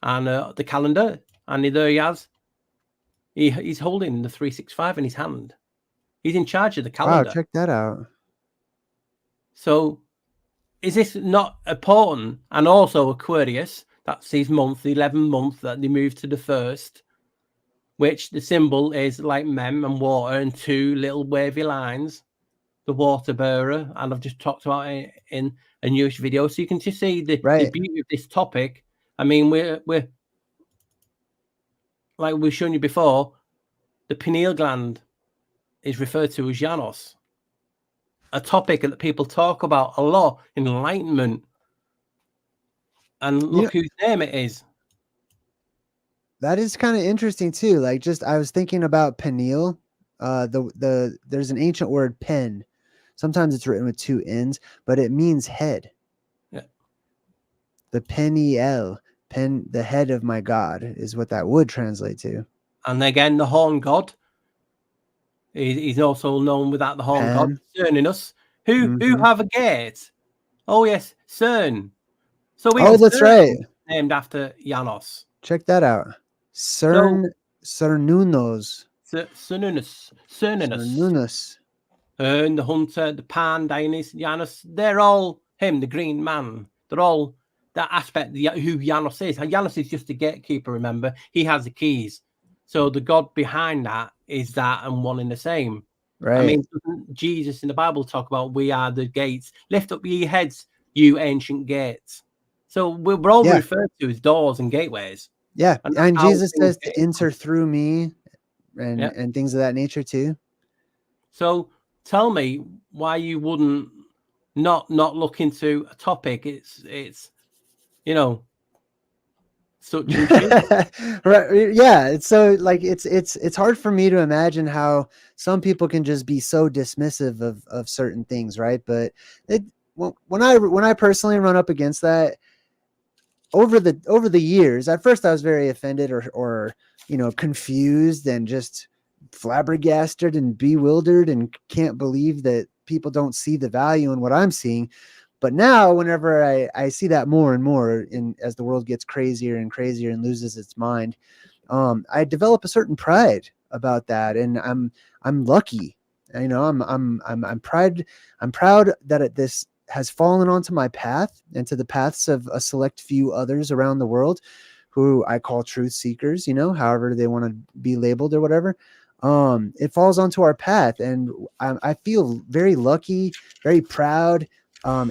and the calendar, and there he has. He's holding the 365 in his hand. He's in charge of the calendar. Wow, check that out. So, is this not important? And also Aquarius, that's his month, the 11th month that they moved to the 1st, which the symbol is like mem and water and two little wavy lines, the water bearer. And I've just talked about it in a newish video. So you can just see the beauty of this topic. I mean, we're like we've shown you before, the pineal gland is referred to as Janos, a topic that people talk about a lot, enlightenment. And look whose name it is. That is kind of interesting too. Like, just I was thinking about pineal. There's an ancient word pen. Sometimes it's written with two N's, but it means head. Yeah. The peniel, the head of my God, is what that would translate to. And again, the horn god. He's also known without the horn god, Cernunnos. Who have a gate? Oh yes, Cern. So that's right. Named after Janos. Check that out. Cernunnos. Cernunnos. And the hunter, the Pan, Janus, they're all him, the green man. They're all that aspect who Janos is. And Janos is just a gatekeeper, remember? He has the keys. So the God behind that is that and one in the same. Right. I mean, Jesus in the Bible talk about we are the gates. Lift up ye heads, you ancient gates. So we're all referred to as doors and gateways. Yeah. And Jesus says to enter through me and things of that nature too. So tell me why you wouldn't not look into a topic. It's such right. Yeah. It's so like it's hard for me to imagine how some people can just be so dismissive of certain things, right? But when I personally run up against that over the years, at first I was very offended or confused and just flabbergasted and bewildered and can't believe that people don't see the value in what I'm seeing. But now, whenever I see that more and more, as the world gets crazier and crazier and loses its mind, I develop a certain pride about that, and I'm lucky. I'm proud that this has fallen onto my path and to the paths of a select few others around the world, who I call truth seekers. However they want to be labeled or whatever. It falls onto our path, and I feel very lucky, very proud.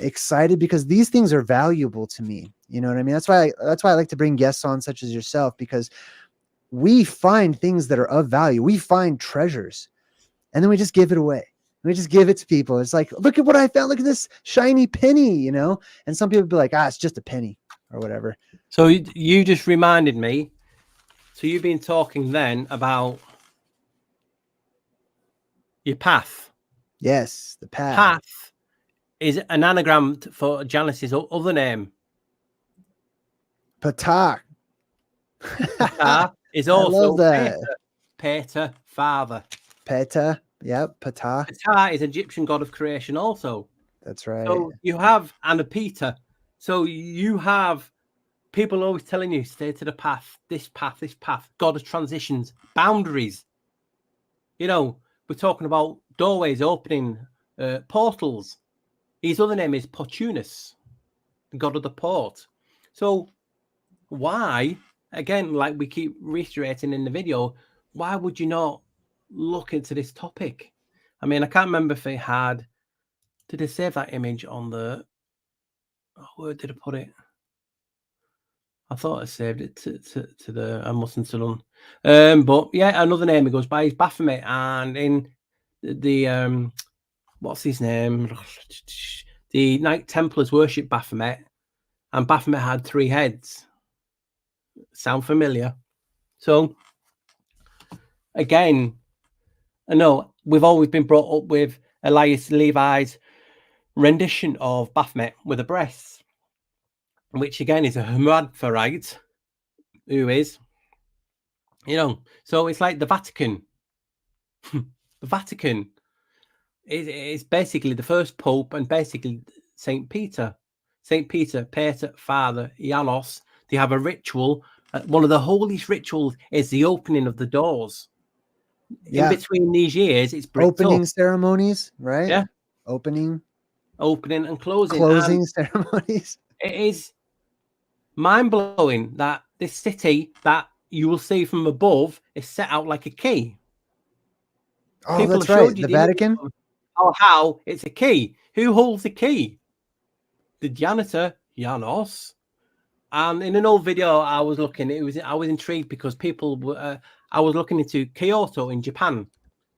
Excited because these things are valuable to me. You know what I mean? That's why I like to bring guests on such as yourself, because we find things that are of value. We find treasures, and then we just give it away. We just give it to people. It's like, look at what I found. Look at this shiny penny, and some people be like, it's just a penny or whatever. So you just reminded me. So you've been talking then about your path. Yes, the path. Path is an anagram for Janice's other name. Ptah. Ptah is also Pater, father. Pater, yep, Ptah. Ptah is Egyptian god of creation also. That's right. So you have Peter. So you have people always telling you, stay to the path, this path, god of transitions, boundaries. We're talking about doorways opening, portals. His other name is Portunus, the god of the port. So why, again, like we keep reiterating in the video, why would you not look into this topic? I mean, I can't remember if did I save that image on the, where did I put it? I thought I saved it to the, I mustn't have done. But yeah, another name he goes by is Baphomet, and in the what's his name? The Knight Templars worship Baphomet, and Baphomet had 3 heads. sound familiar? So again, I know we've always been brought up with Elias Levi's rendition of Baphomet with the breasts, which again is a hermaphrodite who is, so it's like the Vatican. The Vatican is basically the first pope and basically Saint Peter. Saint Peter, Pater, Father, Janos. They have a ritual. One of the holiest rituals is the opening of the doors. In between these years, it's bricked opening up. ceremonies, right? Yeah. Opening And closing. Closing ceremonies. It is mind-blowing that this city that you will see from above is set out like a key. Oh, People that's have showed right. you The Vatican. How it's a key. Who holds the key? The janitor, Janos. And in an old video I was looking, I was intrigued because people were. I was looking into Kyoto in Japan.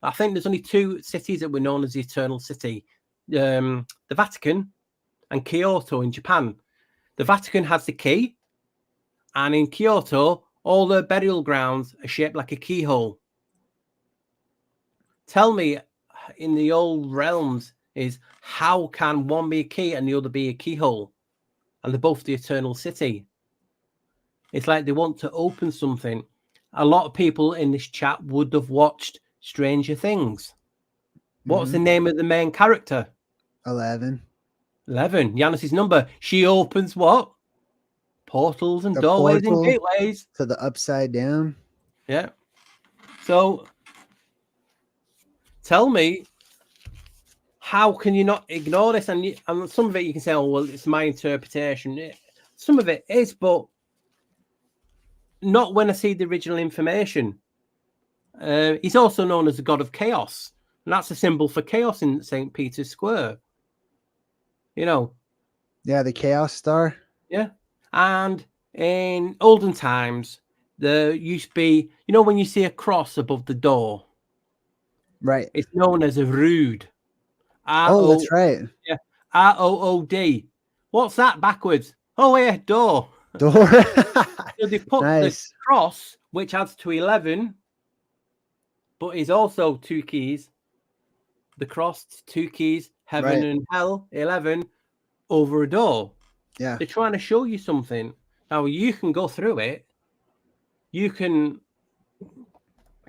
I think there's only 2 cities that were known as the Eternal City: the Vatican and Kyoto in Japan. The Vatican has the key, and in Kyoto, all the burial grounds are shaped like a keyhole. Tell me, in the old realms, is how can one be a key and the other be a keyhole? And they're both the Eternal City. It's like they want to open something. A lot of people in this chat would have watched Stranger Things. What's the name of the main character? 11. 11. Janice's number. She opens what? Portals and doorways and gateways. To the upside down. Yeah. So tell me, how can you not ignore this? And some of it you can say, oh, well, it's my interpretation. Some of it is, but not when I see the original information. He's also known as the god of chaos, and that's a symbol for chaos in St. Peter's Square. Yeah, the Chaos Star. Yeah. And in olden times, there used to be, when you see a cross above the door, right? It's known as a rood. Oh, that's right. Yeah. ROOD. What's that backwards? Oh, yeah, door. Door. So they put the cross, which adds to 11, but is also 2 keys. The cross, 2 keys, heaven and hell, 11, over a door. Yeah. They're trying to show you something. Now, you can go through it. You can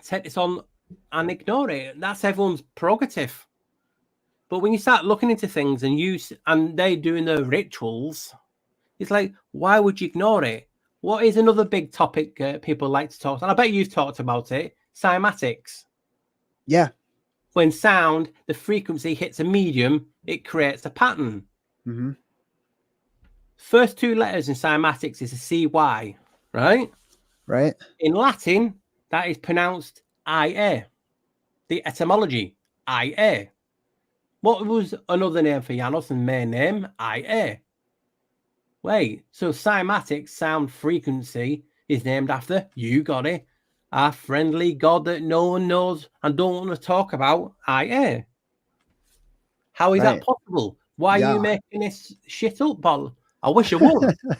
take this on and ignore it. That's everyone's prerogative. But when you start looking into things and they doing their rituals, it's like, why would you ignore it? What is another big topic people like to talk about? And I bet you've talked about it. Cymatics. Yeah. When sound, the frequency hits a medium, it creates a pattern. Mm-hmm. First 2 letters in cymatics is a CY, right? Right. In Latin, that is pronounced IA. The etymology, IA. What was another name for Janos and main name? IA. Wait, so cymatics sound frequency is named after, you got it, our friendly god that no one knows and don't want to talk about, IA. How is that possible? Why are you making this shit up, Paul? I wish I would. Do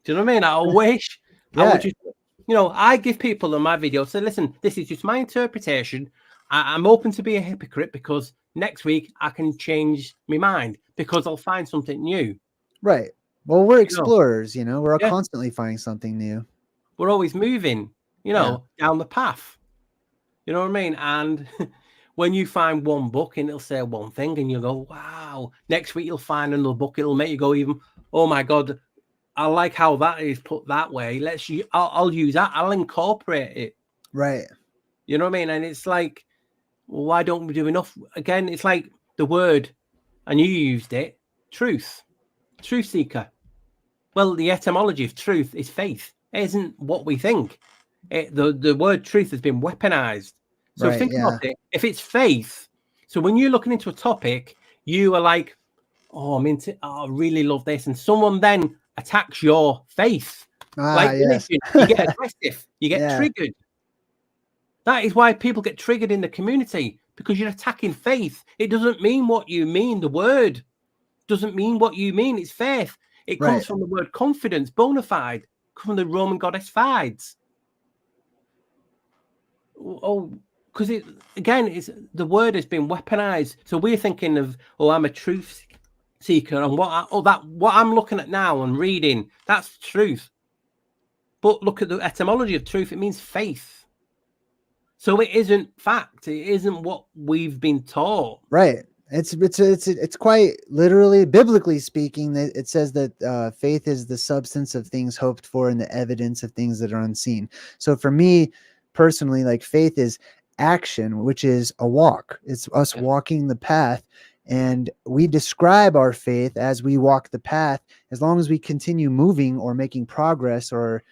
you know what I mean? I wish I would just, I give people on my video, say, listen, this is just my interpretation. I'm open to be a hypocrite because next week I can change my mind because I'll find something new. Right. Well, we're explorers, we're constantly finding something new. We're always moving, down the path. You know what I mean? And when you find one book and it'll say one thing and you'll go, wow. Next week you'll find another book. It'll make you go even, oh my God, I like how that is put that way. I'll use that. I'll incorporate it. Right. You know what I mean? And it's like, well, why don't we do enough? Again, it's like the word, and you used it, truth seeker. Well, the etymology of truth is faith. It isn't what we think. The word truth has been weaponized. So think about it. If it's faith, so when you're looking into a topic, you are like, oh, I really love this. And someone then attacks your faith. Religion, you get aggressive. You get triggered. That is why people get triggered in the community, because you're attacking faith. It doesn't mean what you mean. The word doesn't mean what you mean. It's faith. It comes from the word confidence, bona fide, from the Roman goddess Fides. Oh, because it's the word has been weaponized. So we're thinking of, oh, I'm a truth seeker, and what I'm looking at now and reading, that's truth. But look at the etymology of truth; it means faith. So it isn't fact. It isn't what we've been taught. Right. It's quite literally, biblically speaking, that it says that faith is the substance of things hoped for and the evidence of things that are unseen. So for me personally, like, faith is action, which is a walk. It's us walking the path, and we describe our faith as we walk the path. As long as we continue moving or making progress or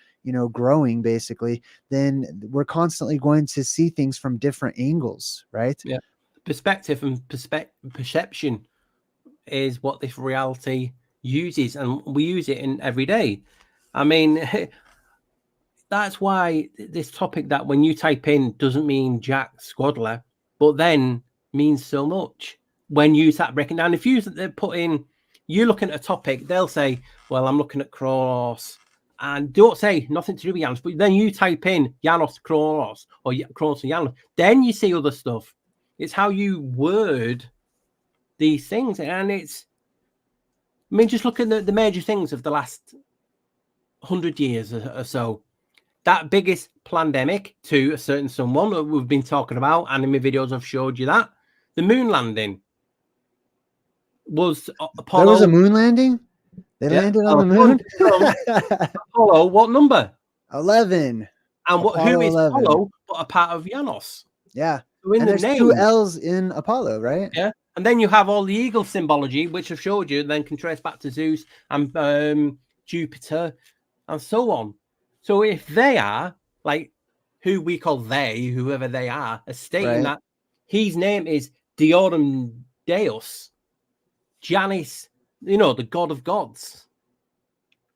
growing, basically, then we're constantly going to see things from different angles, right? Yeah. Perspective and perception is what this reality uses, and we use it in every day. I mean, that's why this topic, that when you type in, doesn't mean Jack Squadler, but then means so much when you start breaking down. If you put in, you're looking at a topic, they'll say, well, I'm looking at Kronos, and don't say nothing to do with Janos, but then you type in Janos Kronos or Kronos and Janos, then you see other stuff. It's how you word these things, and just look at the major things of the last 100 years or so. That biggest pandemic, to a certain someone that we've been talking about, and in my videos I've showed you that. The moon landing was Apollo. There was a moon landing? They landed on the moon? Apollo, what number? 11. And who is 11. Apollo but a part of Janos? Yeah. So in and the there's name, 2 L's in Apollo, right? Yeah. And then you have all the eagle symbology, which I've showed you, then can trace back to Zeus and Jupiter and so on. So if they are, like, who we call they, whoever they are stating that his name is Deorum Deus, Janice, the god of gods.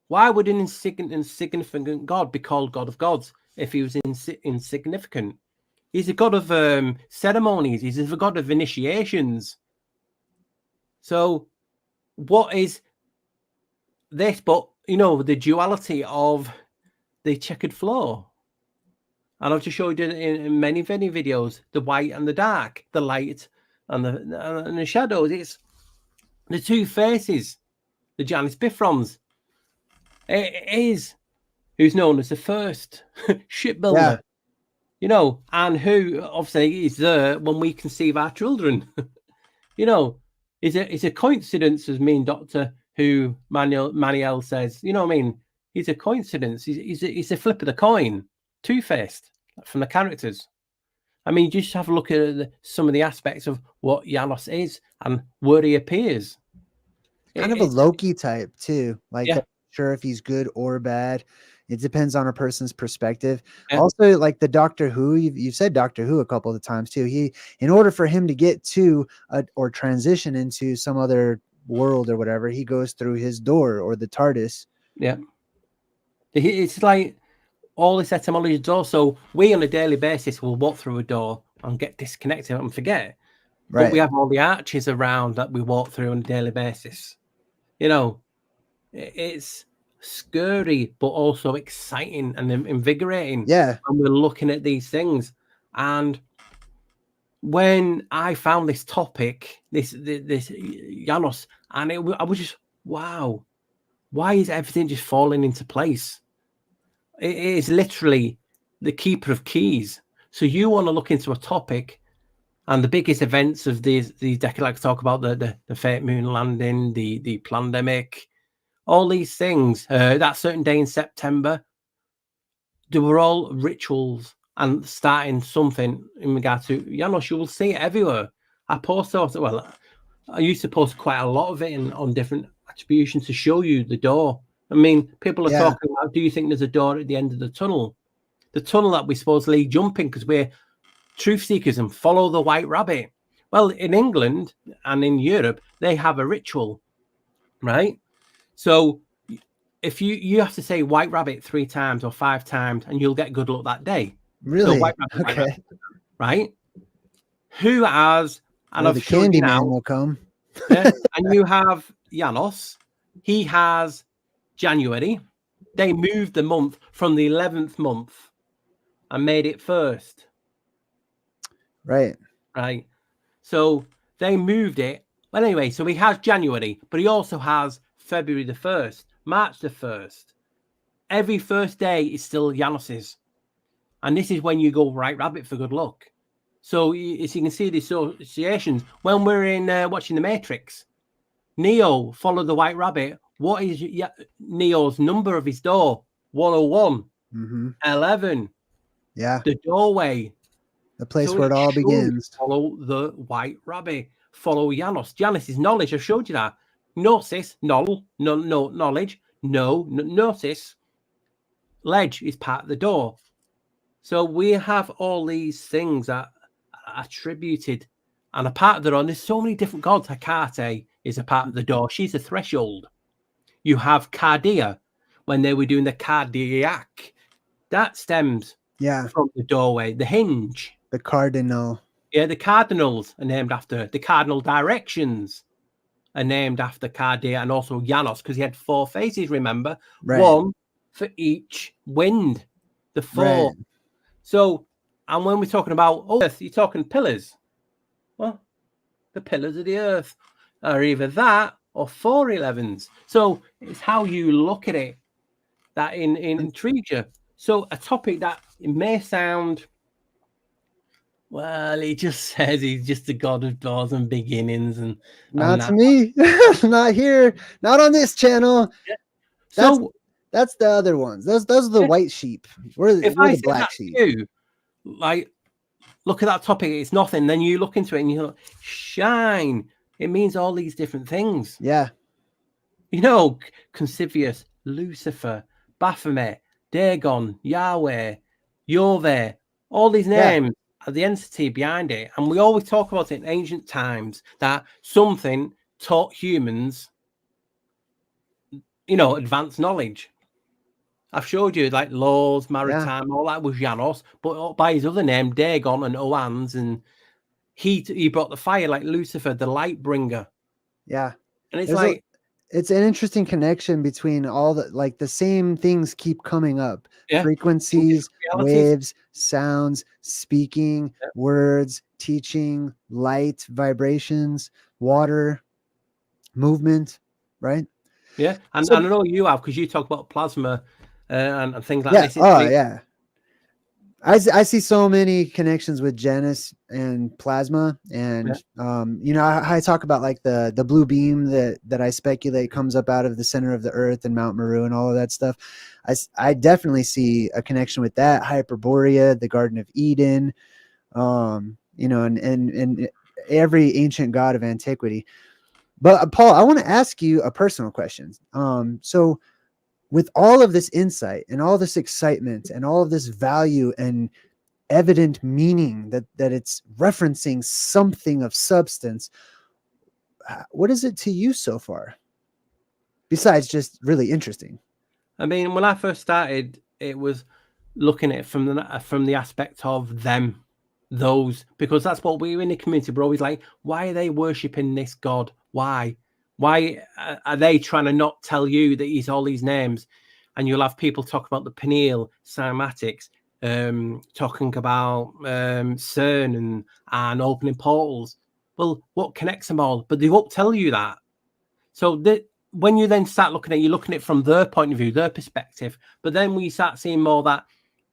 Why would an insignificant god be called god of gods if he was insignificant? He's a god of ceremonies. He's a god of initiations. So what is this but, the duality of the checkered floor? And I've just showed you in many videos, the white and the dark, the light and the shadows. It's the two faces, the Janus Bifrons. It is who's known as the first shipbuilder, and who obviously is there when we conceive our children. Is a coincidence, as mean Doctor Who Manuel says. He's a coincidence. He's a flip of the coin, two-faced from the characters. Just have a look at some of the aspects of what Janos is and where he appears. Kind of a Loki type too. Like, yeah. Not sure if he's good or bad. It depends on a person's perspective. Yeah. Also, like the Doctor Who, you've said Doctor Who a couple of times too. In order for him to get to or transition into some other world or whatever, he goes through his door or the TARDIS. Yeah. It's like all this etymology door. So we on a daily basis will walk through a door and get disconnected and forget. Right. But we have all the arches around that we walk through on a daily basis. It's scary, but also exciting and invigorating. Yeah. And we're looking at these things. And when I found this topic, this Janos, and I was just, wow, why is everything just falling into place? It is literally the keeper of keys. So you want to look into a topic, and the biggest events of these decades, like talk about the fake moon landing, the pandemic, all these things, that certain day in September, they were all rituals and starting something in regard to Janos. You will see it everywhere. I used to post quite a lot of it on different attributions to show you the door. People are talking about, do you think there's a door at the end of the tunnel? The tunnel that we supposedly jump in because we're truth seekers and follow the white rabbit. Well, in England and in Europe, they have a ritual, right? So if you have to say white rabbit 3 times or 5 times, and you'll get good luck that day. Really? So white rabbit, okay. White rabbit, right? Who has, and I've showed you now, will come. And you have Janos. He has January. they moved the month from the 11th month and made it first. Right. Right. So they moved it. Well, anyway, so he has January, but he also has February the 1st, March the 1st. Every first day is still Janus's. And this is when you go right rabbit for good luck. So as you can see the associations, when we're in watching The Matrix, Neo followed the white rabbit. What is Neo's number of his door? 101, 11. Yeah. The doorway. The place where it all begins. Follow the white rabbit. Follow Janos. Janice is knowledge. I showed you that. Gnosis, knowledge. Gnosis. Ledge is part of the door. So we have all these things that are attributed, and a part of the door. And there's so many different gods. Hecate is a part of the door. She's the threshold. You have Cardia when they were doing the cardiac. That stems from the doorway. The hinge. The cardinal. Yeah, the cardinals are named after. The cardinal directions are named after Cardia and also Janos, because he had 4 phases, remember? Right. 1 for each wind. The 4. Right. So, and when we're talking about earth, you're talking pillars. Well, the pillars of the earth are either that or 4 11s. So it's how you look at it that intrigues you. So a topic that it may sound, well, he just says he's just the God of doors and beginnings, and not to me, not here, not on this channel. Yeah. So that's the other ones. Those are the white sheep. We're the black sheep. Like, look at that topic. It's nothing. Then you look into it and you're like, shine. It means all these different things. Yeah. You know, Consivius, Lucifer, Baphomet, Dagon, Yahweh, Yahweh, all these names are the entity behind it. And we always talk about it in ancient times that something taught humans, you know, advanced knowledge. I've showed you like laws, maritime, all that was Janos, but by his other name, Dagon and Oans, and he brought the fire like Lucifer, the light bringer. Yeah. And it's it's an interesting connection between all the same things keep coming up. Yeah. Frequencies, waves, sounds, speaking, words, teaching, light, vibrations, water, movement, right? Yeah. And I know you have, because you talk about plasma and things like this. Oh, yeah. I see so many connections with Janice and plasma, and you know, I talk about like the blue beam that I speculate comes up out of the center of the earth and Mount Meru and all of that stuff. I definitely see a connection with that. Hyperborea, the Garden of Eden, you know, and every ancient god of antiquity. But Paul, I want to ask you a personal question. So with all of this insight and all this excitement and all of this value and evident meaning that it's referencing something of substance, what is it to you so far? Besides just really interesting. I mean, when I first started, it was looking at it from the aspect of them, those, because that's what we're in the community. We're always like, why are they worshiping this God? Why are they trying to not tell you that he's all these names? And you'll have people talk about the pineal, cymatics, talking about CERN and opening portals. Well, what connects them all? But they won't tell you that. So when you then start looking at it, you're looking at it from their point of view, their perspective. But then we start seeing more that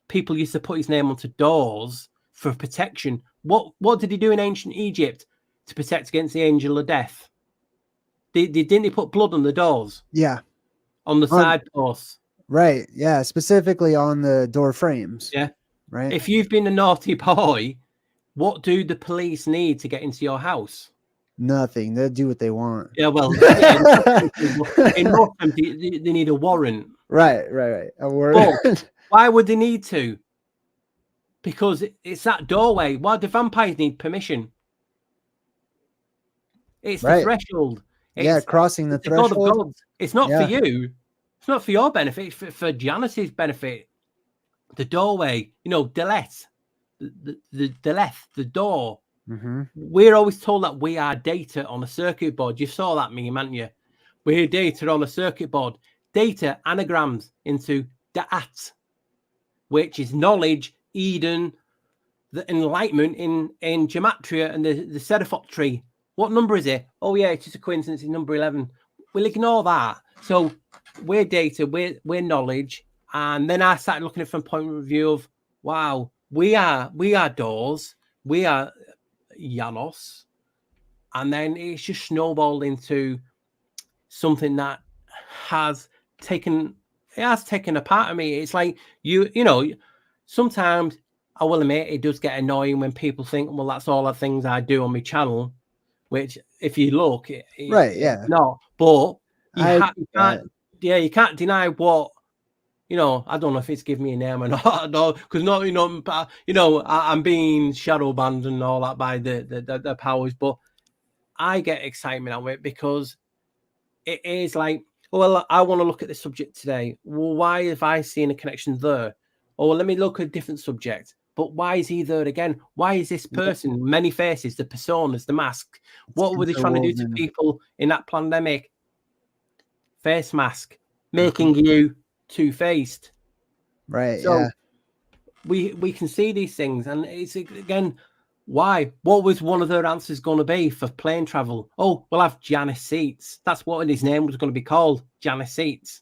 people used to put his name onto doors for protection. What did he do in ancient Egypt to protect against the angel of death? Didn't he put blood on the doors? Yeah. On the side posts. Right. Yeah. Specifically on the door frames. Yeah. Right. If you've been a naughty boy, what do the police need to get into your house? Nothing. They'll do what they want. Yeah. Well, in most times, they need a warrant. Right. A warrant. But why would they need to? Because it's that doorway. Why do vampires need permission? It's the threshold. Crossing the threshold. God of gods. It's not for you. It's not for your benefit. It's for Janice's benefit. The doorway, you know, Deleth, the Deleth, the door. Mm-hmm. We're always told that we are data on a circuit board. You saw that meme, haven't you? We're data on a circuit board. data anagrams into da'at, which is knowledge, Eden, the enlightenment in gematria and the Seraphot tree. What number is it? Oh yeah, it's just a coincidence. It's number 11. We'll ignore that. So we're data, we're knowledge, and then I started looking at it from point of view of wow, we are doors, we are Janos, and then it's just snowballed into something that has taken a part of me. It's like you know, sometimes I will admit it does get annoying when people think, well, that's all the things I do on my channel, which if you look, it's not. But you can't deny what, you know. I don't know if it's giving me a name or not, because not, you know, I'm being shadow banned and all that by the powers, but I get excitement out of it because it is like, well, I want to look at this subject today. Well, why have I seen a connection there? Or let me look at a different subject. But why is he there again? Why is this person, many faces, the personas, the mask? What were they trying to do to people in that pandemic? Face mask, making you two-faced. Right. So we can see these things, and it's again, why? What was one of their answers going to be for plane travel? Oh, we'll have Janice seats. That's what his name was going to be called, Janice seats.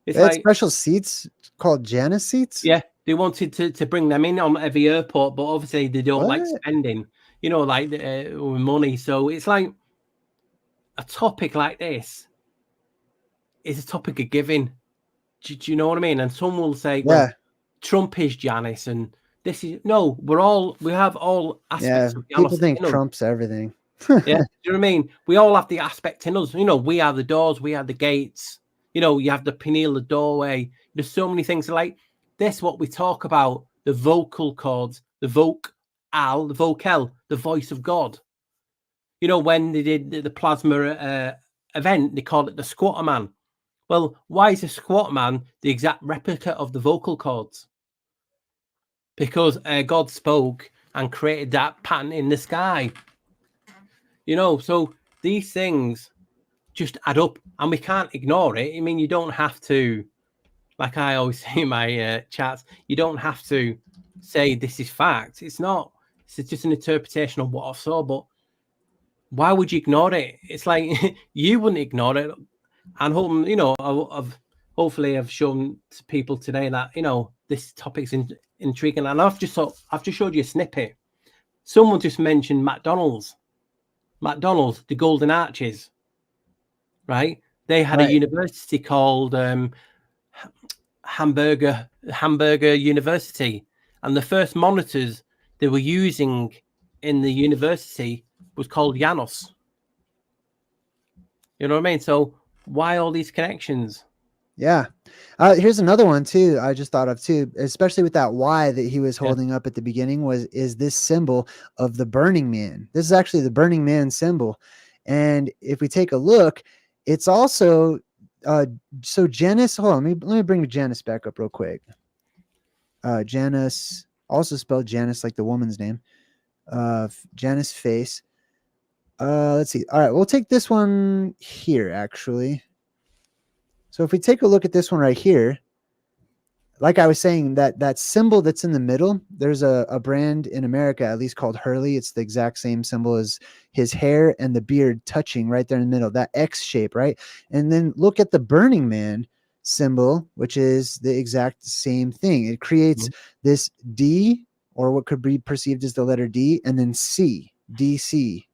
It's like special seats called Janus seats. Yeah, they wanted to bring them in on every airport, but obviously they don't like spending, you know, like money. So it's like a topic like this is a topic of giving. Do you know what I mean? And some will say, well, Trump is Janice, and this is no. We have all aspects of Janos. People think Trump's everything. Yeah, do you know what I mean? We all have the aspect in us. You know, we are the doors, we are the gates. You know, you have the pineal, the doorway. There's so many things like this. What we talk about, the vocal cords, the vocal, the voice of God. You know, when they did the plasma event, they called it the squatter man. Well, why is a squatter man the exact replica of the vocal cords? Because God spoke and created that pattern in the sky. You know, so these things just add up, and we can't ignore it. I mean, you don't have to, like I always say in my chats, you don't have to say this is fact. It's not. It's just an interpretation of what I saw. But why would you ignore it? It's like you wouldn't ignore it. And you know, hopefully I've shown to people today that, you know, this topic's intriguing. And I've just showed you a snippet. Someone just mentioned McDonald's, the Golden Arches, right? They had a university called Hamburger University, and the first monitors they were using in the university was called Janos. You know what I mean? So why all these connections? Yeah. Here's another one too. I just thought of too, especially with that Y that he was holding up at the beginning is this symbol of the Burning Man. This is actually the Burning Man symbol. And if we take a look, it's also, so Janice, hold on, let me bring Janice back up real quick. Janice, also spelled Janice like the woman's name. Janice face. Let's see. All right, we'll take this one here actually. So if we take a look at this one right here, like I was saying, that symbol that's in the middle, there's a brand in America, at least called Hurley. It's the exact same symbol as his hair and the beard touching right there in the middle, that X shape, right? And then look at the Burning Man symbol, which is the exact same thing. It creates this D, or what could be perceived as the letter D, and then C, DC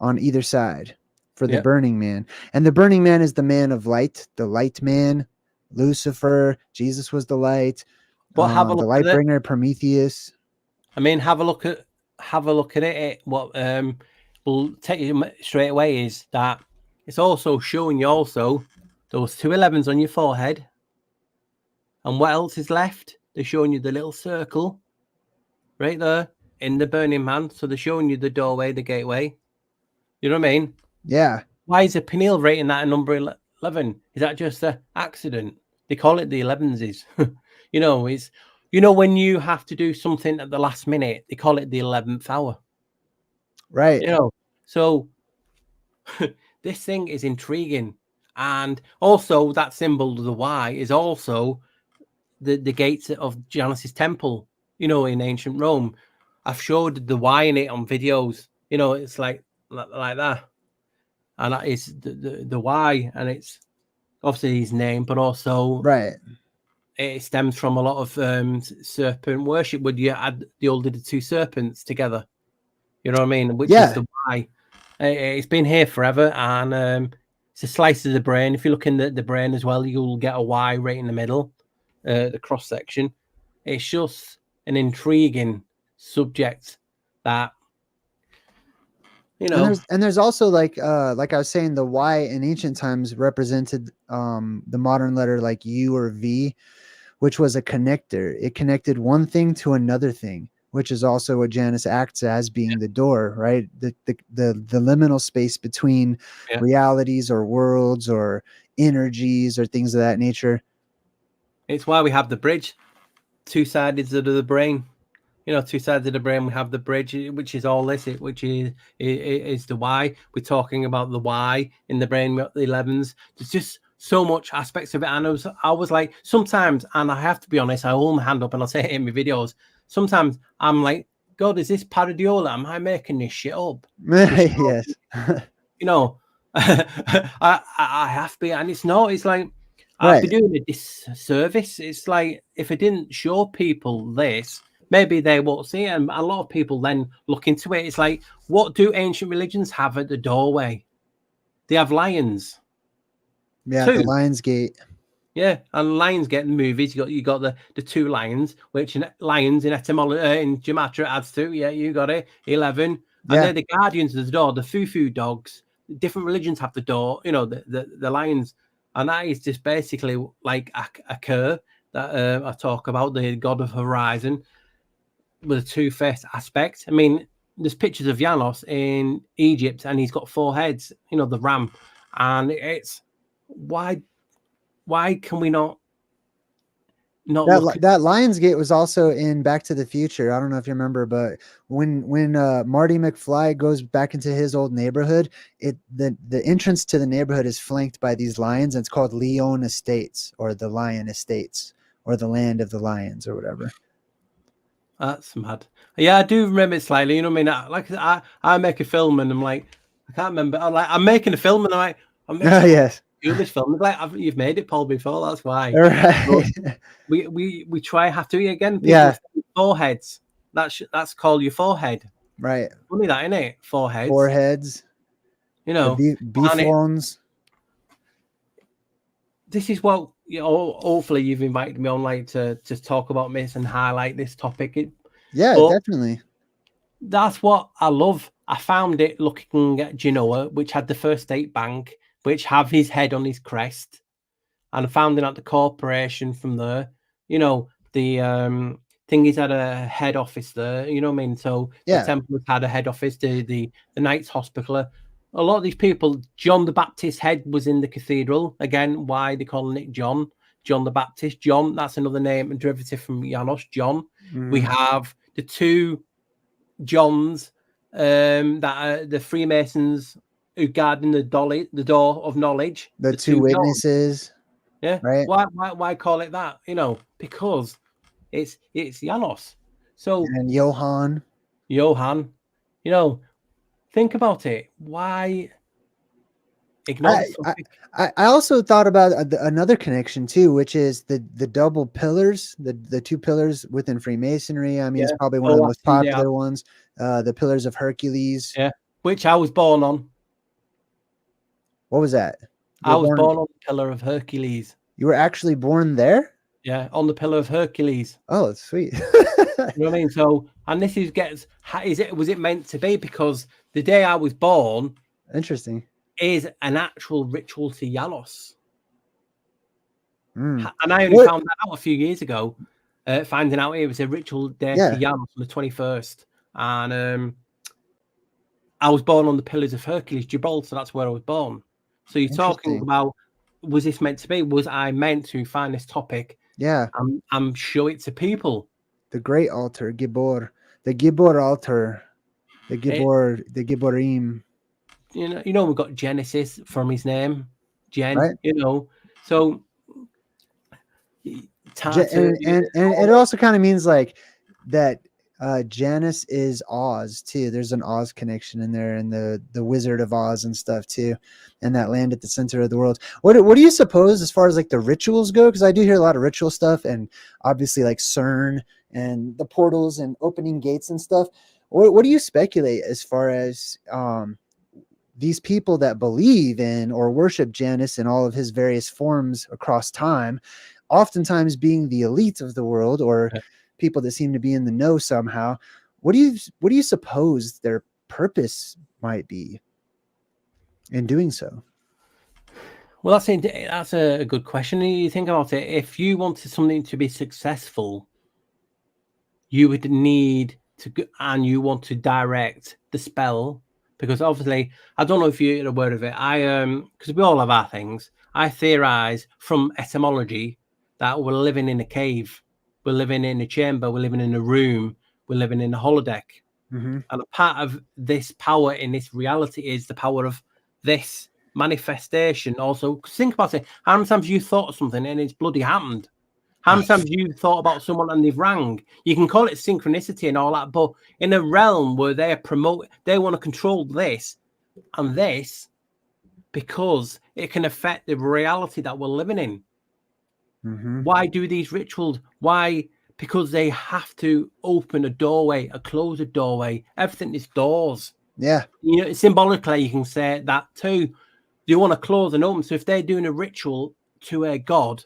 on either side for the Burning Man. And the Burning Man is the man of light, the light man, Lucifer. Jesus was the light. But have a look the light bringer, Prometheus. I mean, have a look at it. What will take you straight away is that it's also showing you also those 2 11s on your forehead. And what else is left? They're showing you the little circle right there in the Burning Man. So they're showing you the doorway, the gateway. You know what I mean? Yeah. Why is the pineal rating that a number 11? Is that just an accident? They call it the 11s. You know, it's, you know, when you have to do something at the last minute, they call it the 11th hour. Right. You know, so this thing is intriguing. And also that symbol of the Y is also the gates of Janus's temple, you know, in ancient Rome. I've showed the Y in it on videos, you know, it's like that. And that is the Y, and it's obviously his name, but also Right. it stems from a lot of serpent worship where you add the two serpents together. You know what I mean? Which is the Y. It's been here forever, and it's a slice of the brain. If you look in the brain as well, you'll get a Y right in the middle, the cross section. It's just an intriguing subject that, you know. And there's also like I was saying, the Y in ancient times represented the modern letter like U or V, which was a connector. It connected one thing to another thing, which is also what Janice acts as, being the door, right? The liminal space between realities or worlds or energies or things of that nature. It's why we have the bridge, two sides of the brain. You know, two sides of the brain. We have the bridge, which is all this, which is the Y. We're talking about the Y in the brain, the 11s. There's just so much aspects of it. And I was like, sometimes, and I have to be honest, I hold my hand up and I'll say it in my videos. Sometimes I'm like, God, is this paradiola? Am I making this shit up? Yes. You know, I have to be, and it's not. It's like I'd be doing a disservice. It's like if I didn't show people this, maybe they won't see it. And a lot of people then look into it. It's like, what do ancient religions have at the doorway? They have lions. Yeah, the Lion's Gate. Yeah, and Lions Gate in the movies. You got the two lions, which lions in etymology in gematria adds to. Yeah, you got it. 11, and they're the guardians of the door. The foo dogs. Different religions have the door. You know, the lions, and that is just basically like a curve that I talk about, the god of horizon with a two-faced aspect. I mean, there's pictures of Janos in Egypt, and he's got 4 heads. You know, the ram, and it's why can we not that Lion's Gate was also in Back to the Future. I don't know if you remember, but when Marty McFly goes back into his old neighborhood, the entrance to the neighborhood is flanked by these lions, and it's called Leon Estates, or the Lion Estates, or the Land of the Lions, or whatever. That's mad. Yeah, I do remember it slightly. You know what I mean? I make a film and I'm like, I can't remember. I'm making a film and I'm like, yes. This film. Like you've made it, Paul, before. That's why. Right. We try have to again. Yeah. Foreheads. That's called your forehead. Right. Funny that, isn't it? Foreheads. Foreheads. You know. Beeflons. This is what, you know, hopefully you've invited me on, like, to talk about this and highlight this topic. Definitely. That's what I love. I found it looking at Genoa, which had the First State Bank, which have his head on his crest, and I found it at the corporation from there. You know, the thingies had a head office there. You know what I mean? So the Templars had a head office. The Knights Hospital. A lot of these people, John the Baptist's head was in the cathedral. Again, why they calling it John the Baptist? John, that's another name, a derivative from Janos, John. We have the 2 Johns that are the Freemasons who guarding the door of knowledge. The 2 witnesses. Johns. Yeah. Right. Why call it that? You know, because it's Janos. So and Johann. You know, think about it. Why ignore this topic? I also thought about another connection too, which is the double pillars, the 2 pillars within Freemasonry. I mean, it's probably one of the most popular ones. The Pillars of Hercules. Yeah, which I was born on. What was that? I was born on the Pillar of Hercules. You were actually born there? Yeah, on the Pillar of Hercules. Oh, that's sweet. You know what I mean? So, and this was it meant to be? Because the day I was born, interesting, is an actual ritual to Janos. And I only found that out a few years ago. Finding out it was a ritual day to Janos on the 21st, and I was born on the Pillars of Hercules, Gibraltar. That's where I was born. So you're talking about, was this meant to be? Was I meant to find this topic? Yeah, I'm show it to people. The Great Altar, Gibor, the Gibor Altar, the Giborim. You know, we've got Genesis from his name, Jen, Right. So it's hard to, And it also kind of means like that Janice is Oz too. There's an Oz connection in there, and the Wizard of Oz and stuff too, and that land at the center of the world. What do you suppose as far as like the rituals go? Because I do hear a lot of ritual stuff, and obviously like CERN and the portals and opening gates and stuff. What do you speculate as far as these people that believe in or worship Janus in all of his various forms across time, oftentimes being the elite of the world or people that seem to be in the know somehow? What do you suppose their purpose might be in doing so? Well, that's a good question. You think about it. If you wanted something to be successful, you would need to, and you want to direct the spell, because obviously, I don't know if you're aware of it. Because we all have our things. I theorize from etymology that we're living in a cave, we're living in a chamber, we're living in a room, we're living in a holodeck. Mm-hmm. And a part of this power in this reality is the power of this manifestation. Also, think about it. How many times you thought of something and it's bloody happened? How many times you thought about someone and they've rang? You can call it synchronicity and all that, but in a realm where they want to control this and this, because it can affect the reality that we're living in. Mm-hmm. Why do these rituals? Why? Because they have to open a doorway, close a doorway. Everything is doors. Yeah. Symbolically, you can say that too. You want to close and open. So if they're doing a ritual to a god,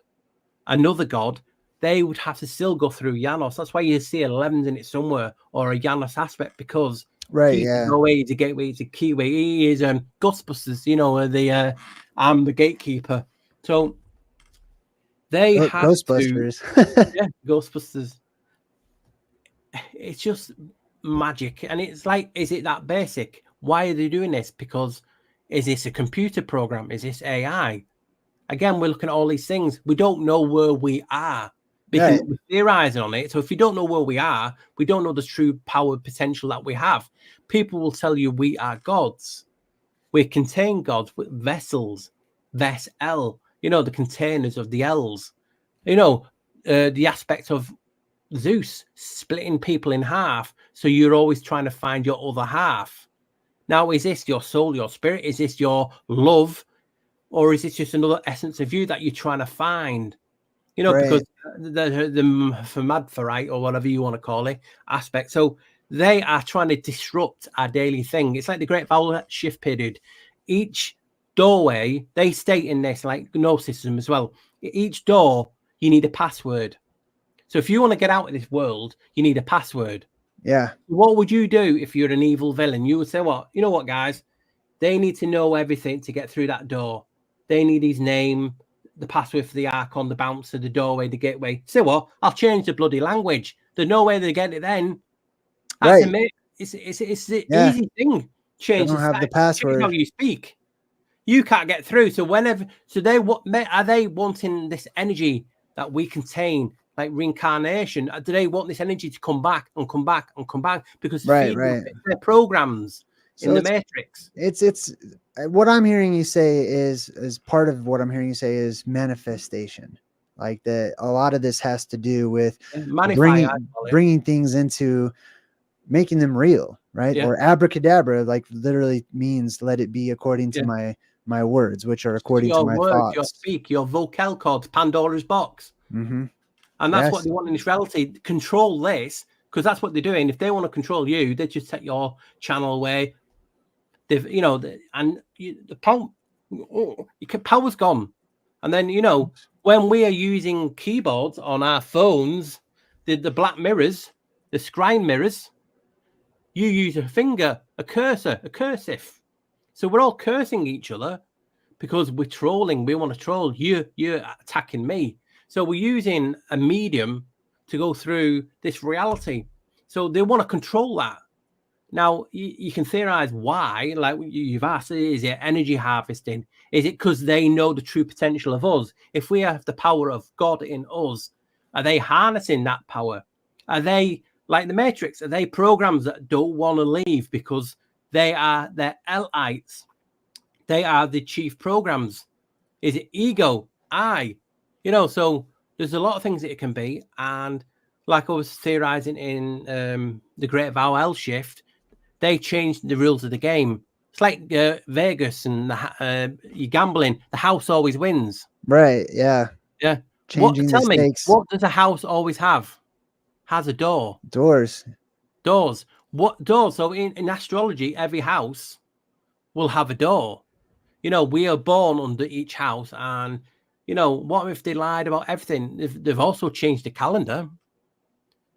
another god, they would have to still go through Janos. That's why you see 11s in it somewhere, or a Janos aspect, because Right. he's Yeah. the doorway, he's a gateway, he's a keyway. He is Ghostbusters, I'm the gatekeeper. So they have Ghostbusters. Ghostbusters. It's just magic, and it's like, is it that basic? Why are they doing this? Because is this a computer program? Is this AI? Again, we're looking at all these things. We don't know where we are. We're theorizing on it. So if you don't know where we are, we don't know the true power potential that we have. People will tell you we are gods. We contain gods with vessels, vessel, the containers of the L's. The aspect of Zeus splitting people in half. So you're always trying to find your other half. Now, is this your soul, your spirit? Is this your love? Or is it just another essence of you that you're trying to find? Because the hermaphrodite, or whatever you want to call it, aspect. So they are trying to disrupt our daily thing. It's like the Great Vowel Shift period. Each doorway, they state in this, like Gnosticism as well, each door, you need a password. So if you want to get out of this world, you need a password. Yeah. What would you do if you're an evil villain? You would say, what? You know what, guys? They need to know everything to get through that door. They need his name, the password for the Archon, the bouncer, the doorway, the gateway. So what? I'll change the bloody language. There's no way they get it then. That's it's the easy thing. Change the password. Change how you speak. You can't get through. So are they wanting this energy that we contain, like reincarnation? Do they want this energy to come back and come back and come back? Because their programs in the Matrix. It's what I'm hearing you say is part of what I'm hearing you say is manifestation. Like that, a lot of this has to do with bringing things into making them real, right? Yeah. Or abracadabra, like literally means let it be according to my words, which are according to my thoughts. Your vocal cords, Pandora's box. Mm-hmm. And that's what they want in this reality. Control this, because that's what they're doing. If they want to control you, they just take your channel away. The power's gone. And then, when we are using keyboards on our phones, the black mirrors, the screen mirrors, you use a finger, a cursor, a cursive. So we're all cursing each other because we're trolling. We want to troll. You're attacking me. So we're using a medium to go through this reality. So they want to control that. Now, you can theorize why, like you've asked, is it energy harvesting? Is it because they know the true potential of us? If we have the power of God in us, are they harnessing that power? Are they, like the Matrix, are they programs that don't want to leave because they're Lites? They are the chief programs. Is it ego? I. You know, so there's a lot of things that it can be. And like I was theorizing in the Great Vowel Shift, they changed the rules of the game. It's like Vegas and you're gambling. The house always wins. Right. Yeah. Yeah. Changing the Tell me, stakes. what does a house always have? Has a door. Doors. Doors. What doors? So in astrology, every house will have a door. You know, we are born under each house, and you know, what if they lied about everything? They've also changed the calendar.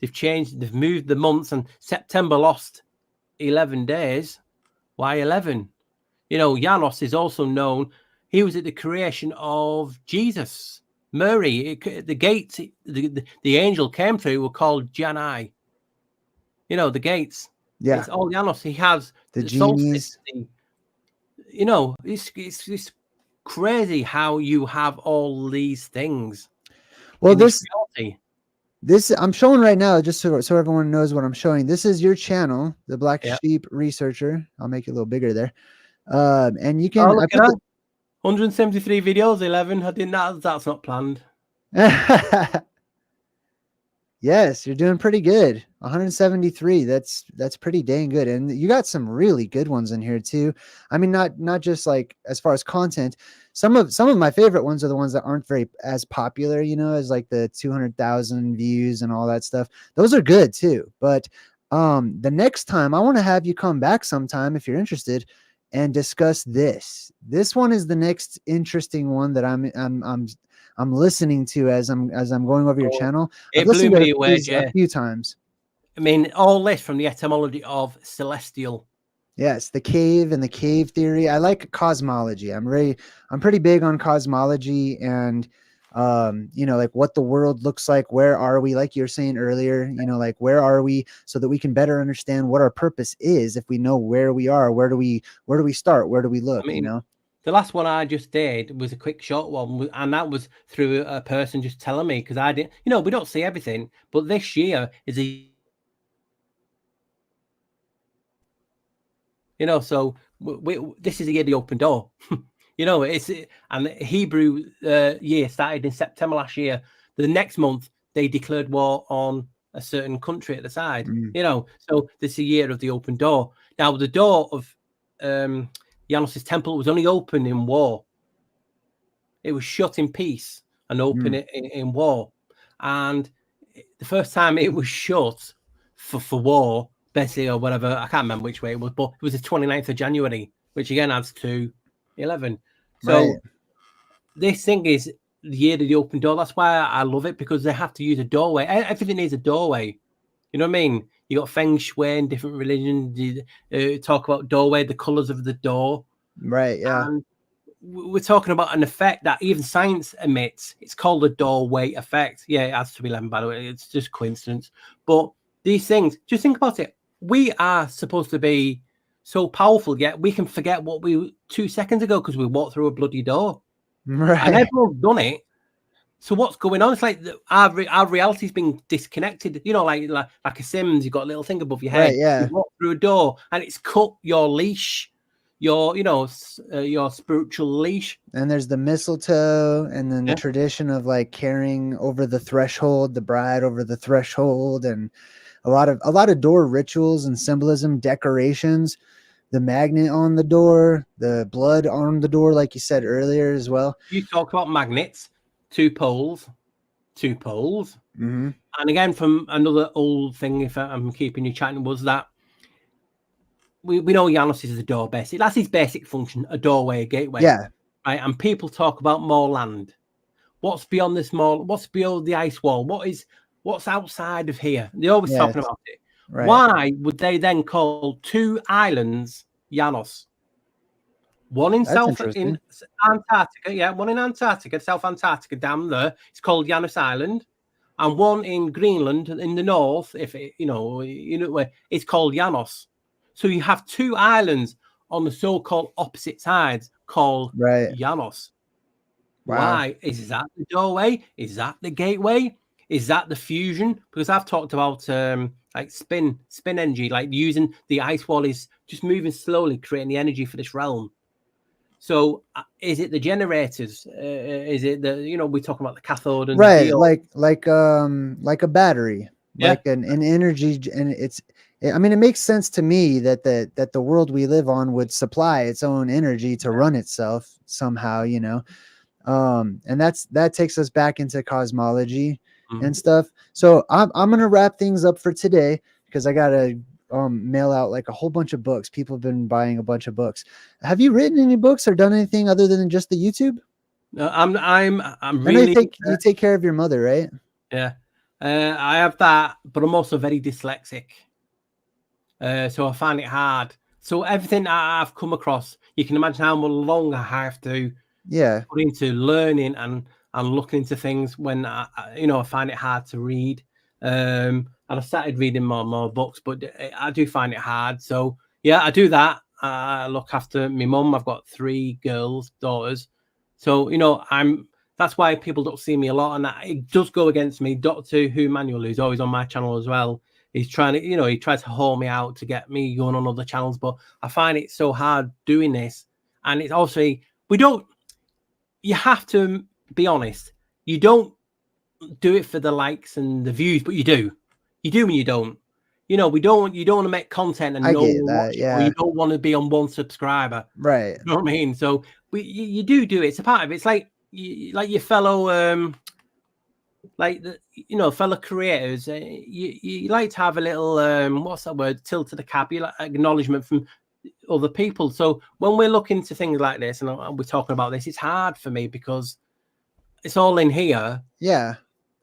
They've moved the months, and September lost 11 days. Why 11? You know, Janos is also known. He was at the creation of Jesus. Mary, the gates, the angel came through were called Janus. You know, the gates. Yeah. It's all Janos. He has The solstice. genies. You know, it's crazy how you have all these things. Well, this reality. I'm showing right now, just so everyone knows what I'm showing. This is your channel, the Black Sheep Researcher. I'll make it a little bigger there. And you can. Oh, look at that. 173 videos, 11. I didn't. That's not planned. Yes, you're doing pretty good. 173. That's pretty dang good. And you got some really good ones in here too. I mean, not just like as far as content. Some of my favorite ones are the ones that aren't very as popular, you know, as like the 200,000 views and all that stuff. Those are good too. But the next time I want to have you come back sometime if you're interested and discuss this. This one is the next interesting one that I'm listening to as I'm going over your channel. I've listened to it a few times. I mean, all this from the etymology of celestial. Yes, the cave and the cave theory. I like cosmology. I'm pretty big on cosmology and you know, like what the world looks like. Where are we? Like you're saying earlier, you know, like where are we, so that we can better understand what our purpose is. If we know where we are, where do we start? Where do we look? I mean, you know, the last one I just did was a quick short one, and that was through a person just telling me, because I didn't, you know, we don't see everything, but this year is a, you know, so this is the year the open door. You know, and the Hebrew year started in September last year. The next month they declared war on a certain country at the side. You know, so this is a year of the open door. Now the door of Janos' temple was only open in war. It was shut in peace and open in war. And the first time it was shut for war, basically, or whatever, I can't remember which way it was, but it was the 29th of January, which again adds to 11. So this thing is the year of the open door. That's why I love it, because they have to use a doorway. Everything needs a doorway. You know what I mean? You got feng shui in different religions. You talk about doorway, the colors of the door. Right. Yeah. And we're talking about an effect that even science emits. It's called the doorway effect. Yeah, it has to be 11, by the way. It's just coincidence. But these things, just think about it. We are supposed to be so powerful, yet we can forget what we 2 seconds ago because we walked through a bloody door. Right. And everyone's done it. So what's going on? It's like our reality's been disconnected. You know, like a Sims, you've got a little thing above your head. Right, yeah. You walk through a door and it's cut your leash, your spiritual leash. And there's the mistletoe, and then the tradition of like carrying over the threshold, the bride over the threshold, and a lot of door rituals and symbolism, decorations, the magnet on the door, the blood on the door, like you said earlier as well. You talk about magnets, two poles. And again, from another old thing, if I'm keeping you chatting, was that we know Janos is a door basic. That's his basic function, a doorway, a gateway. Yeah. Right. And people talk about more land. What's beyond this mall? What's beyond the ice wall? What's outside of here? They're always talking about it. Right. Why would they then call 2 islands Janos? One in Antarctica, one in Antarctica, South Antarctica, down there. It's called Janus Island, and one in Greenland in the north. If it, it's called Janos. So you have 2 islands on the so-called opposite sides called Janos. Wow. Why? Is that the doorway? Is that the gateway? Is that the fusion? Because I've talked about like spin energy, like using the ice wall is just moving slowly, creating the energy for this realm. So is it the generators? Is it we're talking about the cathode and Right, the like a battery, yeah. like an energy, and I mean, it makes sense to me that the world we live on would supply its own energy to run itself somehow, and that takes us back into cosmology and stuff. So I'm gonna wrap things up for today because I gotta mail out like a whole bunch of books. People have been buying a bunch of books. Have you written any books or done anything other than just the YouTube? I'm I know really you take care of your mother, right? yeah. I have that, but I'm also very dyslexic. So I find it hard. So everything I've come across, you can imagine how long I have to put into learning and looking into things when I find it hard to read. And I started reading more books, but I do find it hard. So yeah, I do that. I look after my mum. I've got 3 daughters. So that's why people don't see me a lot, and it does go against me. Doctor Who Manual, who's always on my channel as well, he's trying to, he tries to haul me out to get me going on other channels, but I find it so hard doing this. And it's also, you have to be honest. You don't do it for the likes and the views, but you do. You do and you don't. You don't want to make content and no one watch it, or you don't want to be on 1 subscriber. Right. You know what I mean? So you do it. It's a part of it. It's like your fellow fellow creators. You like to have a little what's that word? Tilt to the cap. You like acknowledgement from other people. So when we're looking to things like this and we're talking about this, it's hard for me because it's all in here. Yeah.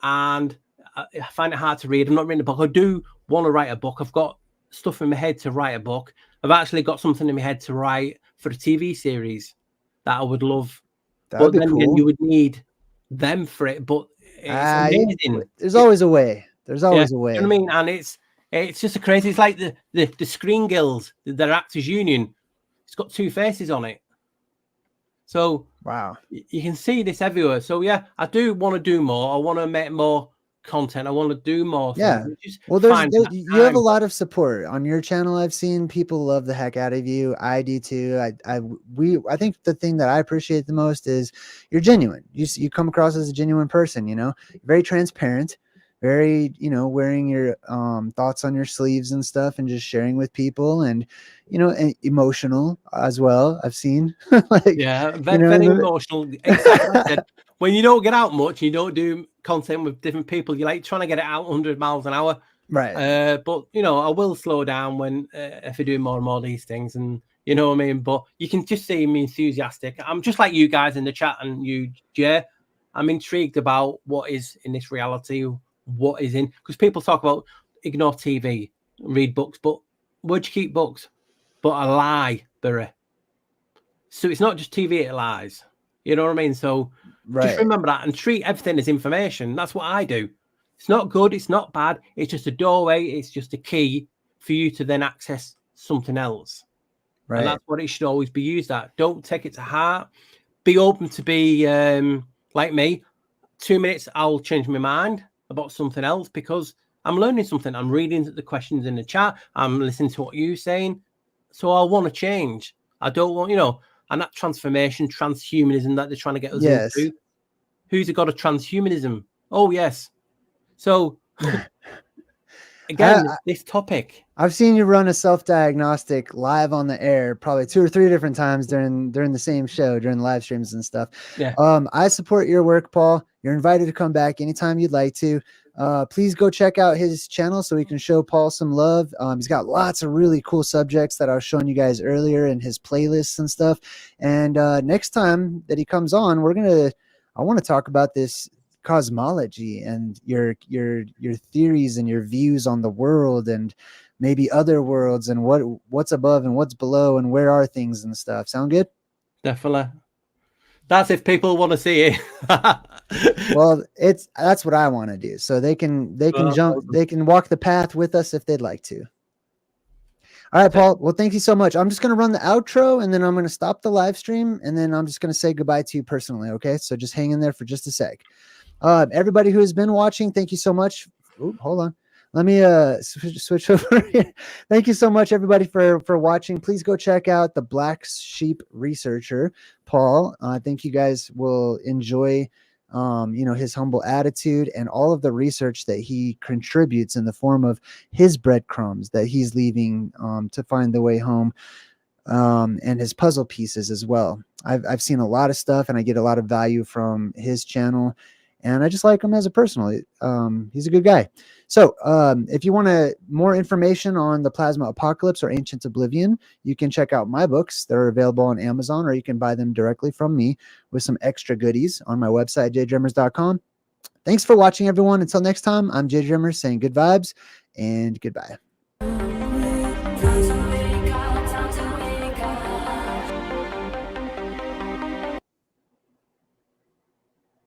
And I find it hard to read. I'm not reading a book. I do want to write a book. I've got stuff in my head to write a book. I've actually got something in my head to write for a TV series that I would love. That'd be cool. You would need them for it. But it's amazing. There's always a way. There's always a way. You know what I mean? And it's just a crazy. It's like the Screen Guild, their Actors Union. It's got 2 faces on it. So wow, you can see this everywhere. So yeah, I do want to do more. I want to make more content. I want to do more. Yeah. Well, you have a lot of support on your channel. I've seen people love the heck out of you. I do too. I think the thing that I appreciate the most is you're genuine. You come across as a genuine person. Very transparent. Very, wearing your thoughts on your sleeves and stuff and just sharing with people and, and emotional as well. I've seen very emotional. Exactly. When you don't get out much, you don't do content with different people. You like trying to get it out 100 miles an hour. Right. But, I will slow down when if I do more and more of these things and you know what I mean? But you can just see me enthusiastic. I'm just like you guys in the chat and you, Jay. I'm intrigued about what is in this reality, what is in, because people talk about ignore TV, read books, but where'd you keep books? But a library. So it's not just TV, it lies. You know what I mean? So just remember that and treat everything as information. That's what I do. It's not good, it's not bad. It's just a doorway, it's just a key for you to then access something else. Right. And that's what it should always be used at. Don't take it to heart. Be open to be like me. 2 minutes, I'll change my mind about something else because I'm learning something. I'm reading the questions in the chat. I'm listening to what you're saying. So I want to change. I don't want, and that transformation, transhumanism that they're trying to get us into. Who's the god of transhumanism? Oh, yes. So again, this topic. I've seen you run a self-diagnostic live on the air probably 2 or 3 different times during the same show, during the live streams and stuff. Yeah. I support your work, Paul. You're invited to come back anytime you'd like to. Please go check out his channel so we can show Paul some love. He's got lots of really cool subjects that I was showing you guys earlier in his playlists and stuff. And next time that he comes on, I want to talk about this cosmology and your theories and your views on the world and maybe other worlds and what's above and what's below and where are things and stuff. Sound good? Definitely. That's if people want to see it. Well, that's what I want to do. So they can they can walk the path with us if they'd like to. All right, Paul. Well, thank you so much. I'm just going to run the outro and then I'm going to stop the live stream and then I'm just going to say goodbye to you personally. Okay. So just hang in there for just a sec. Everybody who has been watching, thank you so much. Ooh, hold on. Let me switch over here. Thank you so much, everybody, for watching. Please go check out the Black Sheep Researcher, Paul. I think you guys will enjoy his humble attitude and all of the research that he contributes in the form of his breadcrumbs that he's leaving to find the way home, and his puzzle pieces as well. I've seen a lot of stuff, and I get a lot of value from his channel, and I just like him as a personal. He's a good guy. So if you want more information on the Plasma Apocalypse or Ancient Oblivion, you can check out my books. They're available on Amazon, or you can buy them directly from me with some extra goodies on my website, jdrummers.com. Thanks for watching, everyone. Until next time, I'm J Drummers saying good vibes and goodbye.